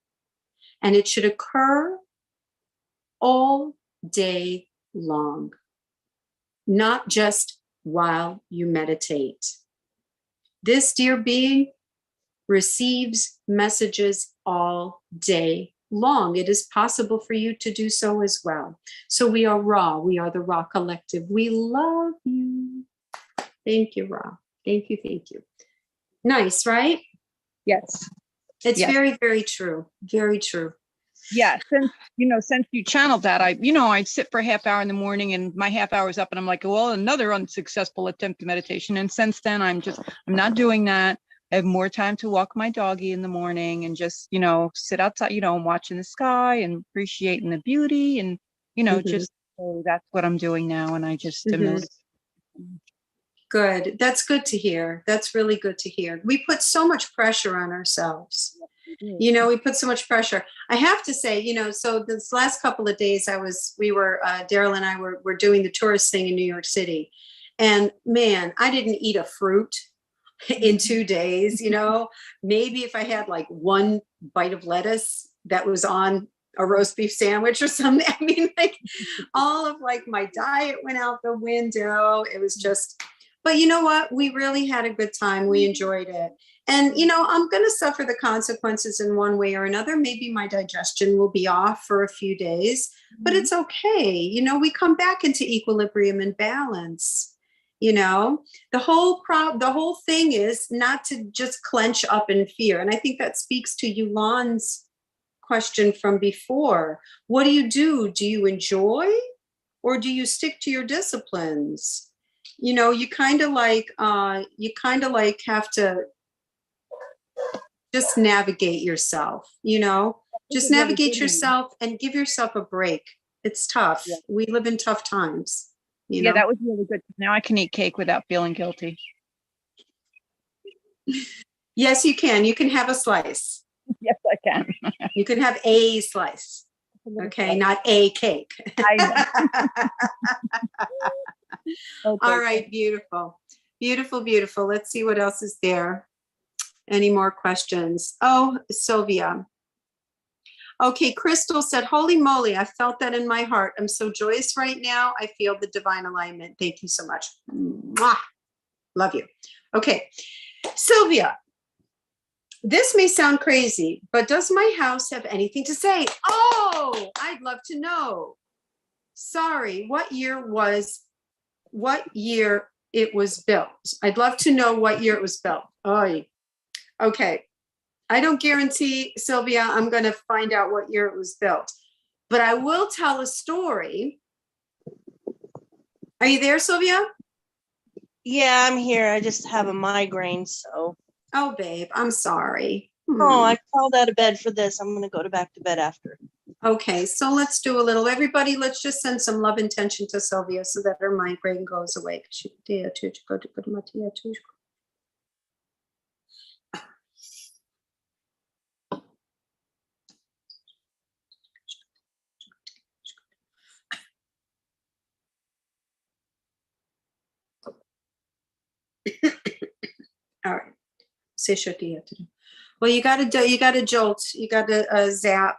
And it should occur all day long, not just while you meditate. This dear being receives messages all day long. It is possible for you to do so as well. So we are Ra. We are the Ra Collective. We love you. Thank you, Ra. Thank you. Thank you. Nice, right? Yes. It's Yes. very, very true. Very true. Yeah. Since you channeled that, I'd sit for a half hour in the morning and my half hour is up and I'm like, well, another unsuccessful attempt at meditation. And since then, I'm not doing that. I have more time to walk my doggy in the morning and just, sit outside, and watching the sky and appreciating the beauty and, Mhm. just so that's what I'm doing now. And I just am Mhm. noticing. Good. That's good to hear. That's really good to hear. We put so much pressure on ourselves. You know, we put so much pressure. I have to say, you know, so this last couple of days Daryl and I were doing the tourist thing in New York City. And man, I didn't eat a fruit in 2 days, you know, maybe if I had like one bite of lettuce that was on a roast beef sandwich or something. I mean, like all of like my diet went out the window. It was just, but you know what? We really had a good time. We enjoyed it. And, you know, I'm going to suffer the consequences in one way or another. Maybe my digestion will be off for a few days, but it's okay. You know, we come back into equilibrium and balance. You know, the whole thing is not to just clench up in fear. And I think that speaks to Yulan's question from before. What do you do? Do you enjoy or do you stick to your disciplines? You know, you kind of like have to just navigate yourself, you know, just navigate yourself and give yourself a break. It's tough. Yeah. We live in tough times. You Yeah, know? that was really good. Now I can eat cake without feeling guilty. Yes, you can. You can have a slice. Yes, I can. You can have a slice. Okay, not a cake. I know. All right, beautiful. Beautiful, beautiful. Let's see what else is there. Any more questions? Oh, Sylvia. Okay, Crystal said, holy moly, I felt that in my heart. I'm so joyous right now. I feel the divine alignment. Thank you so much. Mwah. Love you. Okay, Sylvia, this may sound crazy, but does my house have anything to say? Oh, I'd love to know. Sorry, what year it was built? I'd love to know what year it was built. Oh, okay. I don't guarantee, Sylvia, I'm going to find out what year it was built, but I will tell a story. Are you there, Sylvia? Yeah, I'm here. I just have a migraine, so. Oh, babe, I'm sorry. Oh, I crawled out of bed for this. I'm gonna go back to bed after. Okay, so let's do a little, everybody, let's just send some love intention to Sylvia so that her migraine goes away. All right. Well, you got to jolt, you got to zap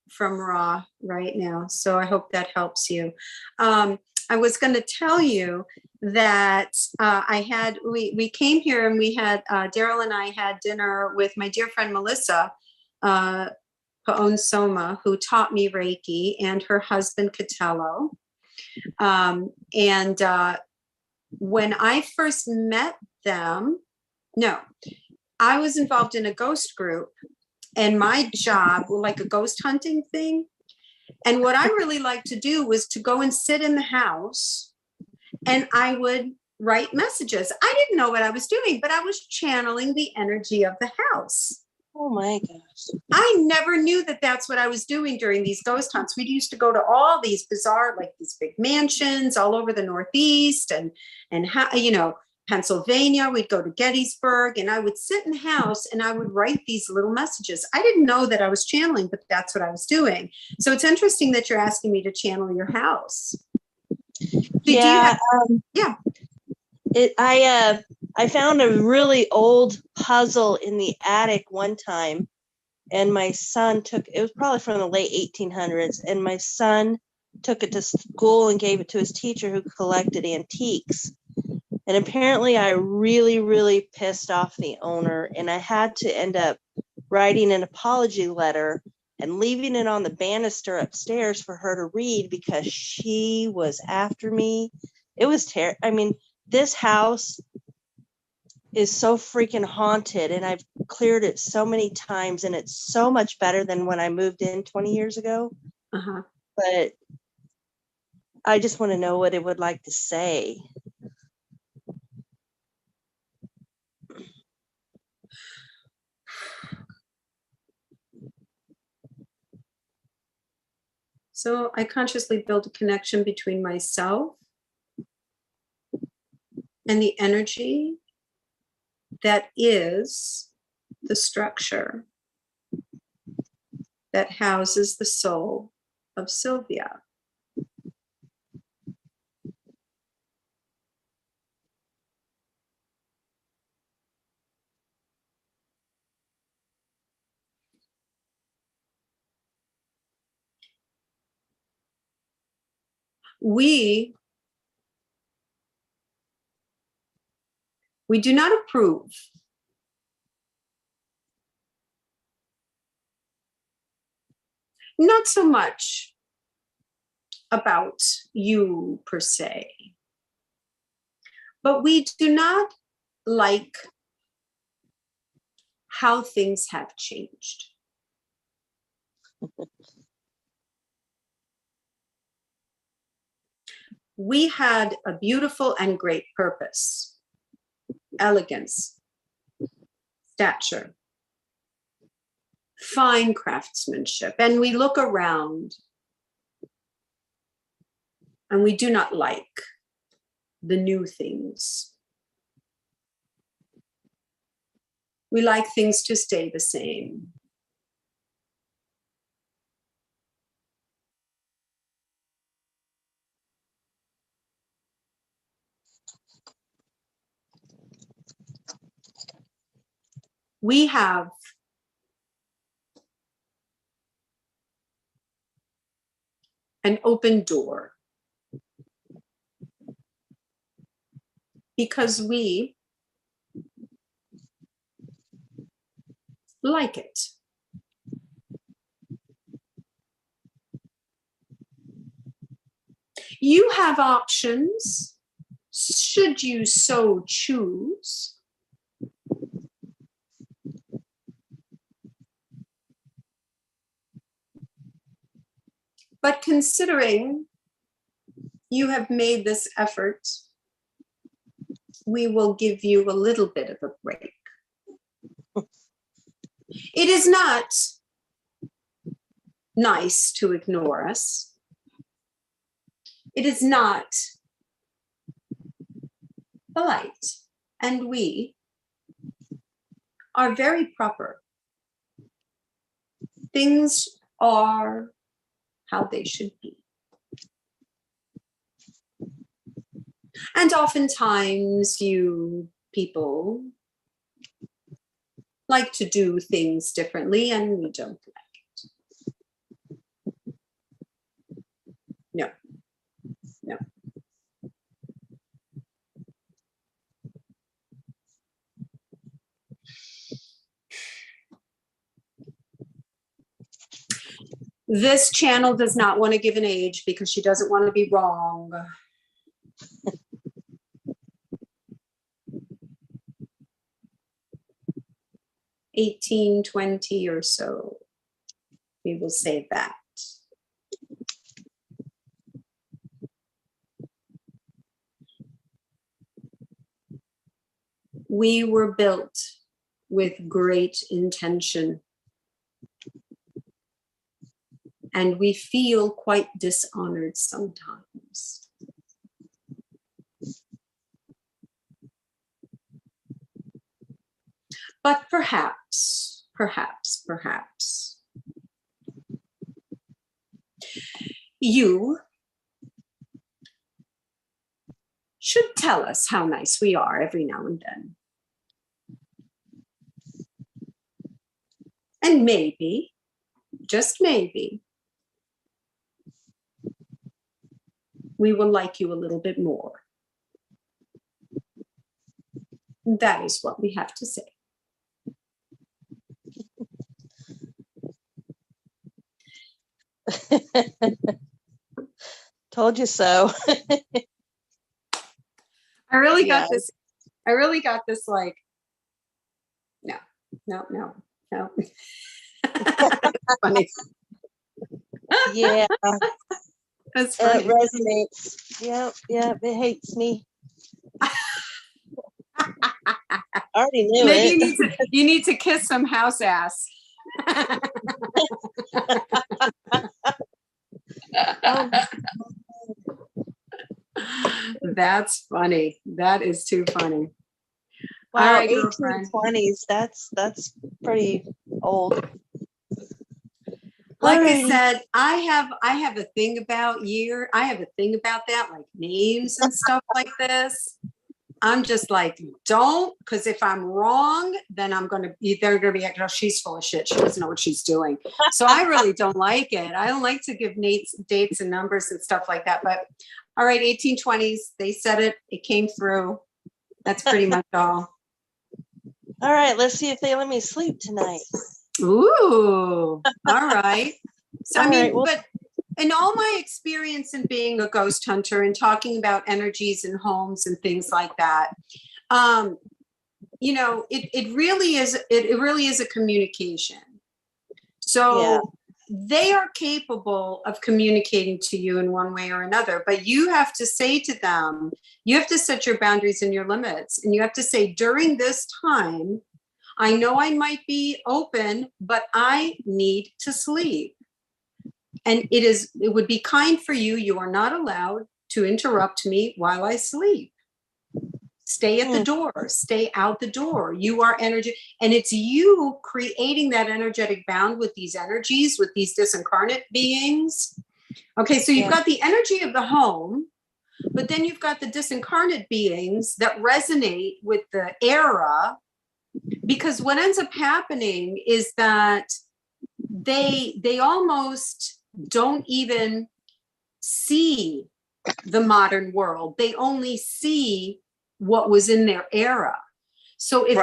from Ra right now. So I hope that helps you. I was going to tell you that we came here and we had, Daryl and I had dinner with my dear friend, Melissa Paon Soma, who taught me Reiki, and her husband, Catello. When I first met them, I was involved in a ghost group, and my job, like a ghost hunting thing. And what I really liked to do was to go and sit in the house and I would write messages. I didn't know what I was doing, but I was channeling the energy of the house. Oh my gosh. I never knew that that's what I was doing during these ghost hunts. We used to go to all these bizarre, like these big mansions all over the Northeast and Pennsylvania. We'd go to Gettysburg, and I would sit in the house and I would write these little messages. I didn't know that I was channeling, but that's what I was doing. So it's interesting that you're asking me to channel your house. I found a really old puzzle in the attic one time, and my son it was probably from the late 1800s, and my son took it to school and gave it to his teacher who collected antiques. And apparently I really, really pissed off the owner, and I had to end up writing an apology letter and leaving it on the banister upstairs for her to read because she was after me. It was terrible. I mean, this house is so freaking haunted, and I've cleared it so many times, and it's so much better than when I moved in 20 years ago. Uh-huh. But I just want to know what it would like to say. So I consciously built a connection between myself and the energy that is the structure that houses the soul of Sylvia. We do not approve not so much about you per se, but we do not like how things have changed. We had a beautiful and great purpose, elegance, stature, fine craftsmanship, and we look around and we do not like the new things. We like things to stay the same. We have an open door because we like it. You have options, should you so choose. But considering you have made this effort, we will give you a little bit of a break. It is not nice to ignore us. It is not polite, and we are very proper. Things are how they should be. And oftentimes you people like to do things differently, and we don't like it. No, no. This channel does not want to give an age because she doesn't want to be wrong. $18, $20 or so. We will say that. We were built with great intention. And we feel quite dishonored sometimes. But perhaps, you should tell us how nice we are every now and then. And maybe, just maybe, we will like you a little bit more. That is what we have to say. Told you so. I really Yeah. got this like, no. Funny. Yeah, That's it funny. resonates. Yep, it hates me. Already knew Maybe it. you need to kiss some house ass. Oh, That's funny. That is too funny. All Wow, right, girlfriend. 1820s. That's pretty old. Like I Alrighty. said, I have a thing about that, like names and stuff like this. I'm just like, don't, because if I'm wrong, then they're gonna be like, oh, she's full of shit. She doesn't know what she's doing. So I really don't like it. I don't like to give dates and numbers and stuff like that. But all right, 1820s, they said it, it came through. That's pretty much all. All right, let's see if they let me sleep tonight. Ooh, all right. So, I All mean, right, well- but in all my experience in being a ghost hunter and talking about energies and homes and things like that, you know, it really is a communication. So Yeah. they are capable of communicating to you in one way or another, but you have to say to them, you have to set your boundaries and your limits, and you have to say, during this time, I know I might be open, but I need to sleep. And it would be kind for you. You are not allowed to interrupt me while I sleep. Stay at the door, stay out the door. You are energy. And it's you creating that energetic bound with these energies, with these disincarnate beings. Okay, so you've got the energy of the home, but then you've got the disincarnate beings that resonate with the era. Because what ends up happening is that they almost don't even see the modern world. They only see what was in their era. So if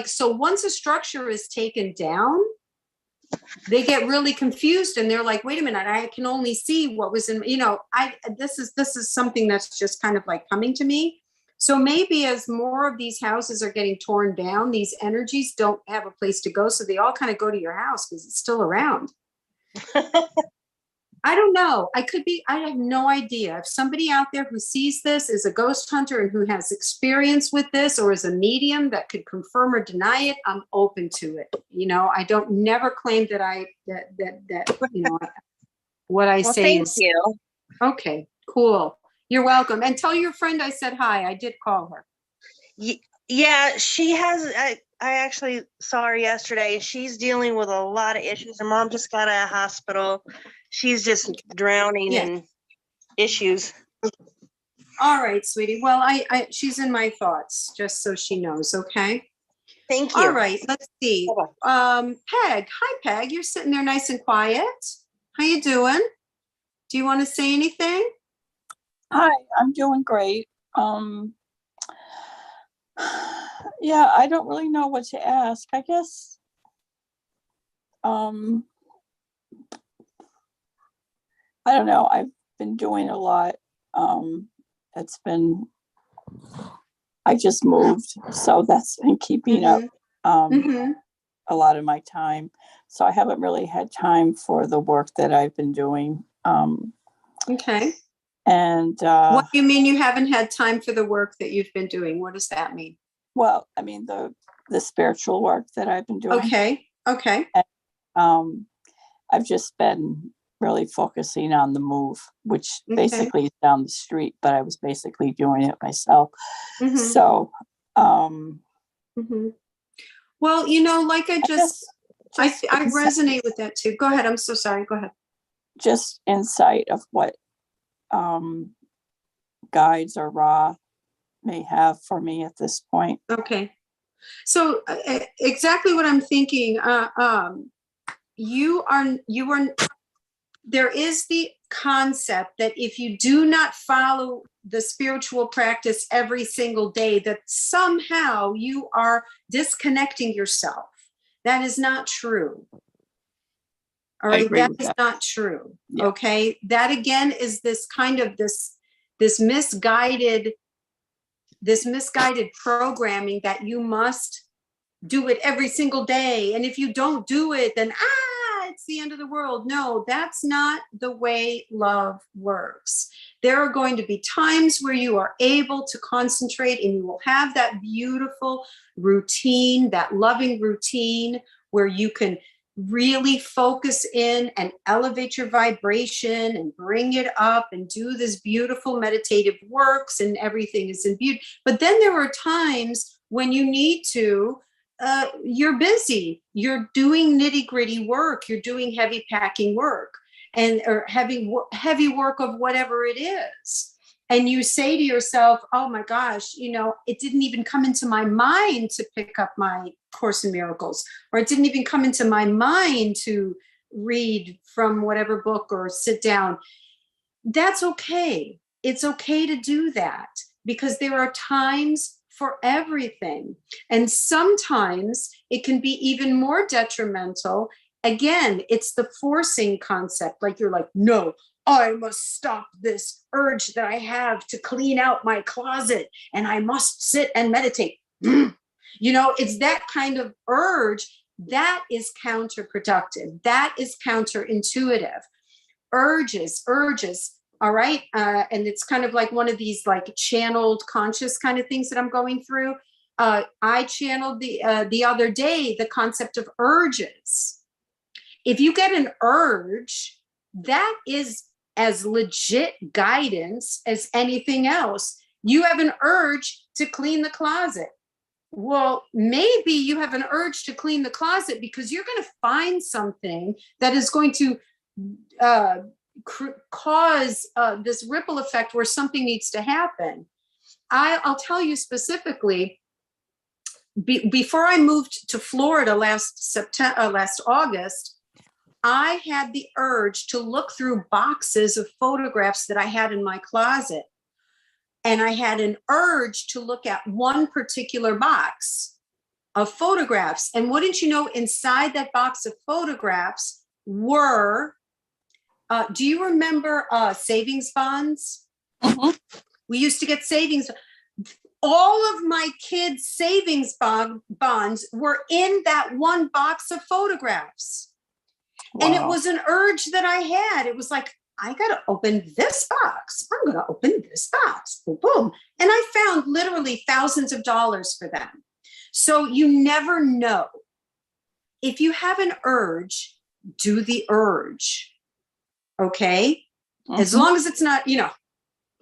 so once a structure is taken down, they get really confused and they're like, wait a minute, I can only see what was in, this is something that's just kind of like coming to me. So maybe as more of these houses are getting torn down, these energies don't have a place to go. So they all kind of go to your house because it's still around. I don't know. I have no idea. If somebody out there who sees this is a ghost hunter and who has experience with this, or is a medium that could confirm or deny it, I'm open to it. I don't never claim that what I Well, say thank is you. okay, cool. You're welcome. And tell your friend I said hi. I did call her. Yeah, she has. I actually saw her yesterday. She's dealing with a lot of issues. Her mom just got out of hospital. She's just drowning in issues. All right, sweetie. Well, she's in my thoughts, just so she knows. Okay. Thank you. All right. Let's see. Peg. Hi, Peg. You're sitting there nice and quiet. How you doing? Do you want to say anything? Hi, I'm doing great. Yeah, I don't really know what to ask. I guess, I don't know. I've been doing a lot. I just moved, so that's been keeping up a lot of my time. So I haven't really had time for the work that I've been doing. Okay. And what do you mean you haven't had time for the work that you've been doing? What does that mean? Well, I mean the spiritual work that I've been doing. Okay. And, I've just been really focusing on the move, which basically is down the street, but I was basically doing it myself. So, well, like I resonate with that too. Go ahead. I'm so sorry. Go ahead. Just insight of what guides or Ra may have for me at this point. Okay. So exactly what I'm thinking. There is the concept that if you do not follow the spiritual practice every single day, that somehow you are disconnecting yourself. That is not true. All right, that is not true. Yeah. Okay, that again is this kind of this misguided programming that you must do it every single day, and if you don't do it, then it's the end of the world. No, that's not the way love works. There are going to be times where you are able to concentrate, and you will have that beautiful routine, that loving routine where you can really focus in and elevate your vibration and bring it up and do this beautiful meditative works and everything is in beauty. But then there are times when you need to, you're busy, you're doing nitty gritty work, you're doing heavy packing work and or heavy work of whatever it is. And you say to yourself, oh my gosh, it didn't even come into my mind to pick up my Course in Miracles, or it didn't even come into my mind to read from whatever book or sit down. That's okay. It's okay to do that because there are times for everything. And sometimes it can be even more detrimental. Again, it's the forcing concept. Like you're like, no, I must stop this urge that I have to clean out my closet and I must sit and meditate. It's that kind of urge that is counterproductive. That is counterintuitive. Urges. All right. And it's kind of like one of these like channeled conscious kind of things that I'm going through. I channeled the other day, the concept of urges. If you get an urge, that is as legit guidance as anything else. You have an urge to clean the closet. Well, maybe you have an urge to clean the closet because you're going to find something that is going to cause this ripple effect where something needs to happen. I'll tell you specifically, before I moved to Florida last August, I had the urge to look through boxes of photographs that I had in my closet. And I had an urge to look at one particular box of photographs. And wouldn't you know, inside that box of photographs were, do you remember savings bonds? Mhm. We used to get savings. All of my kids' savings bonds were in that one box of photographs. And it Wow. was an urge that I had. It was like, I got to open this box. I'm going to open this box. Boom, boom. And I found literally thousands of dollars for them. So you never know. If you have an urge, do the urge. Okay? As Mhm. long as it's not,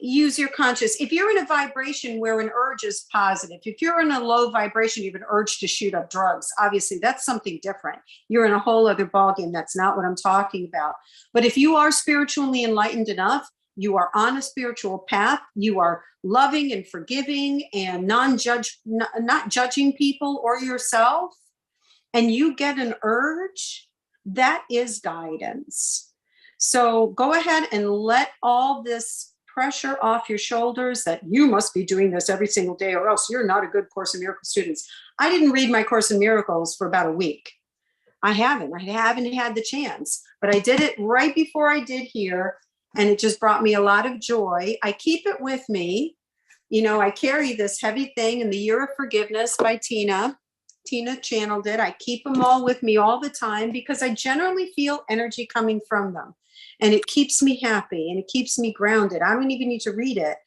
use your conscious. If you're in a vibration where an urge is positive, if you're in a low vibration, you have an urge to shoot up drugs, obviously that's something different. You're in a whole other ballgame. That's not what I'm talking about. But if you are spiritually enlightened enough, you are on a spiritual path, you are loving and forgiving and not judging people or yourself, and you get an urge, that is guidance. So go ahead and let all this pressure off your shoulders that you must be doing this every single day or else you're not a good Course in Miracles student. I didn't read my Course in Miracles for about a week. I haven't had the chance, but I did it right before I did here. And it just brought me a lot of joy. I keep it with me. I carry this heavy thing in the Year of Forgiveness by Tina. Tina channeled it. I keep them all with me all the time because I generally feel energy coming from them. And it keeps me happy and it keeps me grounded. I don't even need to read it.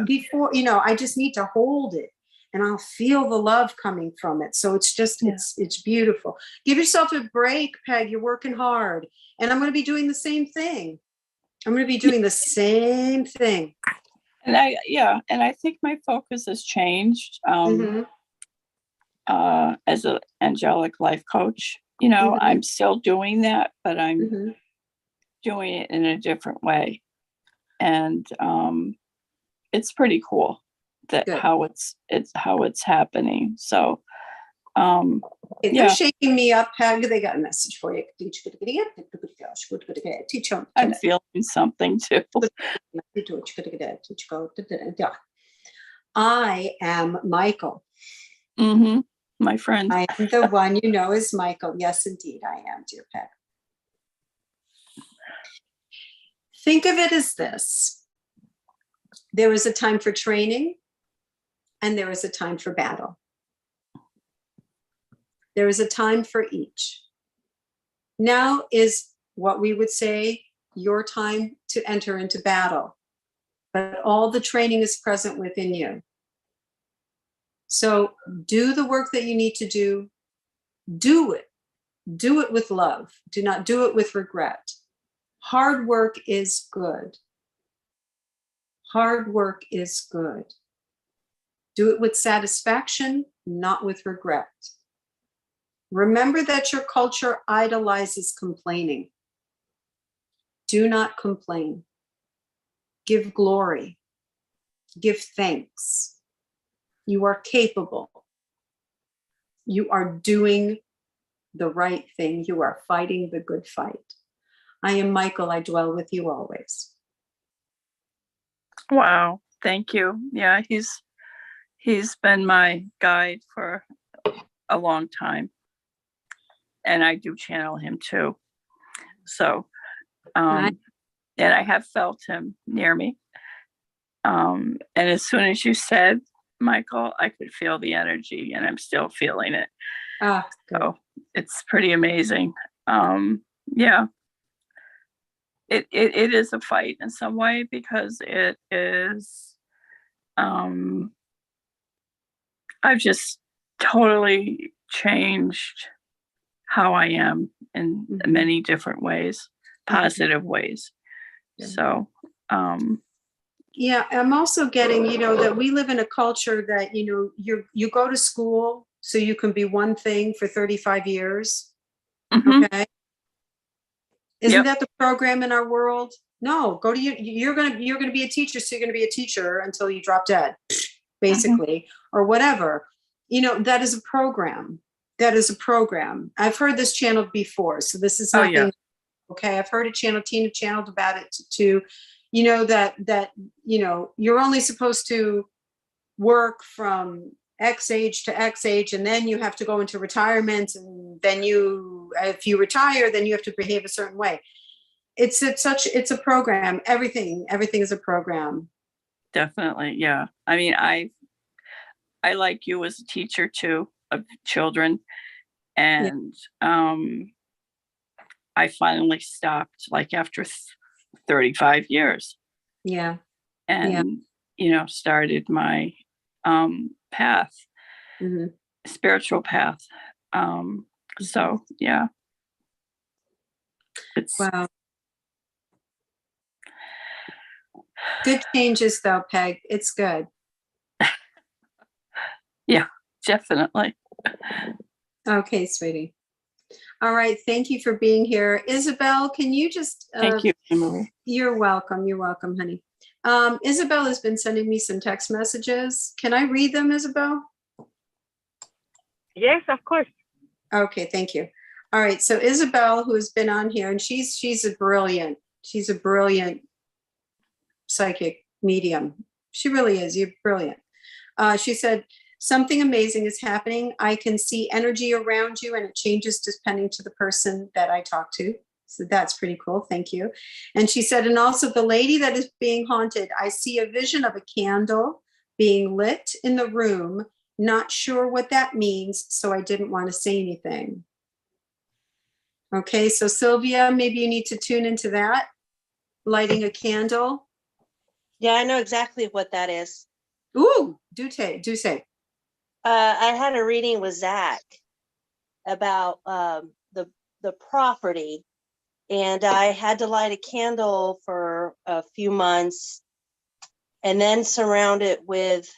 Before, I just need to hold it and I'll feel the love coming from it. So it's just, it's beautiful. Give yourself a break, Peg. You're working hard. And I'm going to be doing the same thing. And I think my focus has changed Mhm. as an angelic life coach. Mhm. I'm still doing that, but I'm Mhm. doing it in a different way. And it's pretty cool that Good. how it's happening. So They're shaking me up, Peg. They got a message for you. Teach them. I'm feeling something too. I am Michael. Mm-hmm. My friend. I am the one you know as Michael. Yes, indeed, I am, dear Peg. Think of it as this. There is a time for training and there is a time for battle. There is a time for each. Now is what we would say your time to enter into battle, but all the training is present within you. So do the work that you need to do. Do it. Do it with love. Do not do it with regret. Hard work is good. Hard work is good. Do it with satisfaction, not with regret. Remember that your culture idolizes complaining. Do not complain. Give glory. Give thanks. You are capable. You are doing the right thing. You are fighting the good fight. I am Michael. I dwell with you always. Wow, thank you. Yeah, he's been my guide for a long time. And I do channel him too. So, Nice. and I have felt him near me. And as soon as you said, Michael, I could feel the energy, and I'm still feeling it. Ah, So it's pretty amazing. Yeah. It is a fight in some way, because it is, I've just totally changed how I am in many different ways, positive ways. Yeah. So, yeah, I'm also getting, that we live in a culture that, you go to school so you can be one thing for 35 years. mhm. Okay. Isn't Yep. that the program in our world? No, go to you're going to be a teacher. So you're going to be a teacher until you drop dead, basically, or whatever. That is a program. That is a program. I've heard this channeled before. So this is Oh, nothing. yeah. Okay. I've heard it channeled, Tina channeled about it too. That you're only supposed to work from X age to X age, and then you have to go into retirement, and then if you retire, then you have to behave a certain way. It's a program. Everything is a program. Definitely. Yeah. I mean, I like you as a teacher too, of children. And, I finally stopped, like, after 35 years, Yeah. and, started my, path, Mhm. spiritual path. So yeah, it's, Wow. Good changes though, Peg. It's good. yeah, definitely. Okay, sweetie. All right. Thank you for being here. Isabel, can you just, Thank you, Emily. You're welcome. You're welcome, honey. Isabel has been sending me some text messages. Can I read them, Isabel? Yes, of course. Okay, thank you. All right. So Isabel, who has been on here, and she's a brilliant psychic medium. She really is. You're brilliant. She said, something amazing is happening. I can see energy around you, and it changes depending to the person that I talk to. So that's pretty cool. Thank you. And she said, and also the lady that is being haunted, I see a vision of a candle being lit in the room. Not sure what that means, so I didn't want to say anything. Okay, so Sylvia, maybe you need to tune into that. Lighting a candle. Yeah, I know exactly what that is. Ooh, do say. I had a reading with Zach about the property, and I had to light a candle for a few months and then surround it with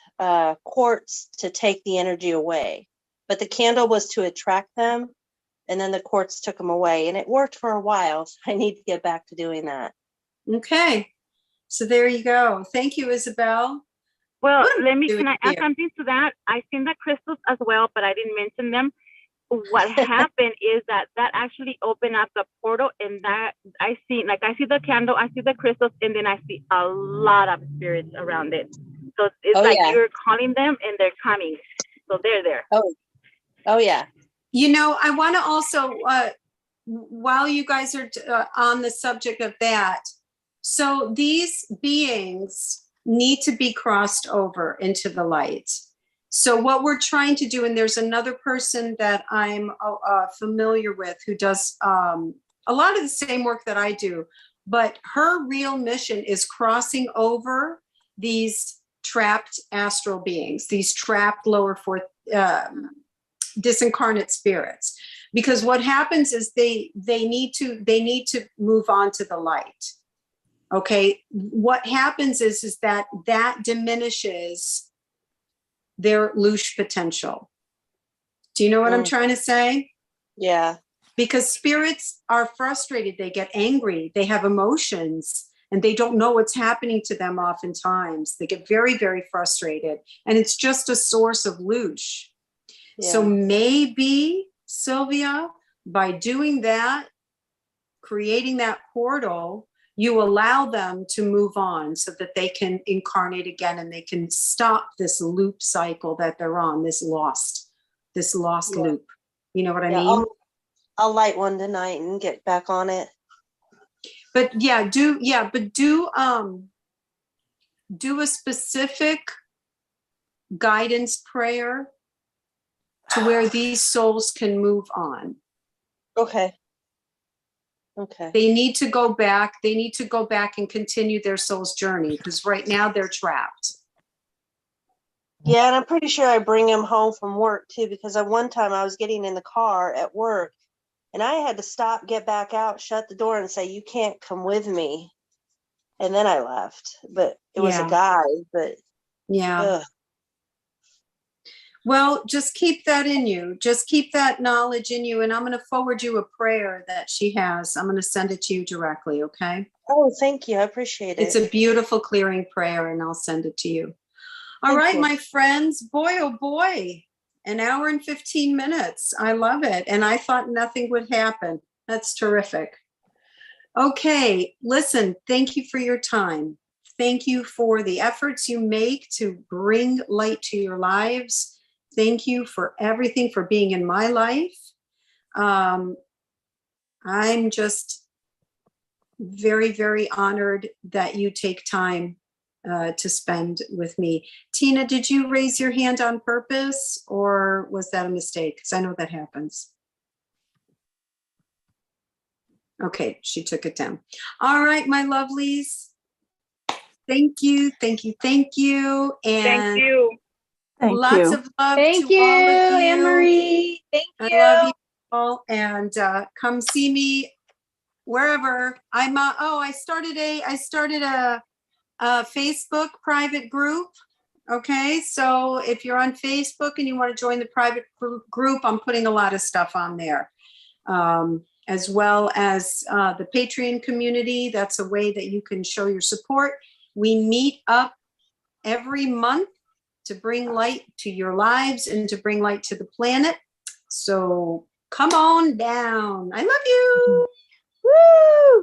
quartz to take the energy away. But the candle was to attract them, and then the quartz took them away, and it worked for a while. So I need to get back to doing that. Okay, so there you go. Thank you, Isabel. Well, What are you doing can I add here? something to that? I seen the crystals as well, but I didn't mention them. What happened is that actually opened up the portal, and that I see the candle, I see the crystals, and then I see a lot of spirits around it. So it's Oh, like yeah. you're calling them and they're coming. So they're there. Oh yeah. I want to also, while you guys are on the subject of that, so these beings need to be crossed over into the light. So what we're trying to do, and there's another person that I'm familiar with who does a lot of the same work that I do, but her real mission is crossing over these trapped astral beings, these trapped lower fourth disincarnate spirits, Because what happens is they need to move on to the light. Okay, what happens is that diminishes their loosh potential. Do you know what I'm trying to say? Yeah. Because spirits are frustrated, they get angry, they have emotions, and they don't know what's happening to them oftentimes. They get very, very frustrated, and it's just a source of loosh. So Yeah. maybe, Sylvia, by doing that, creating that portal, you allow them to move on so that they can incarnate again and they can stop this loop cycle that they're on, this lost Yeah. loop. You know what I Yeah, mean? I'll light one tonight and get back on it. But do a specific guidance prayer to where these souls can move on. Okay. Okay. They need to go back. They need to go back and continue their soul's journey because right now they're trapped. Yeah, and I'm pretty sure I bring him home from work too, because at one time I was getting in the car at work and I had to stop, get back out, shut the door and say, you can't come with me. And then I left, but it was a Yeah. guy, but Yeah. ugh. Well, just keep that in you. Just keep that knowledge in you. And I'm going to forward you a prayer that she has. I'm going to send it to you directly. Okay. Oh, thank you. I appreciate it. It's a beautiful clearing prayer and I'll send it to you. All Thank right, you. my friends. Boy, oh boy. An hour and 15 minutes. I love it. And I thought nothing would happen. That's terrific. Okay. Listen, thank you for your time. Thank you for the efforts you make to bring light to your lives. Thank you for everything, for being in my life. I'm just very, very honored that you take time to spend with me. Tina, did you raise your hand on purpose or was that a mistake? Because I know that happens. Okay, she took it down. All right, my lovelies. Thank you, thank you, thank you. And Thank you. Thank lots you. of love Thank to you, all of you. Anne-Marie. Thank I you. love you all, and come see me wherever. I started a Facebook private group. Okay, so if you're on Facebook and you want to join the private group, I'm putting a lot of stuff on there, as well as the Patreon community. That's a way that you can show your support. We meet up every month to bring light to your lives and to bring light to the planet. So come on down. I love you. Woo!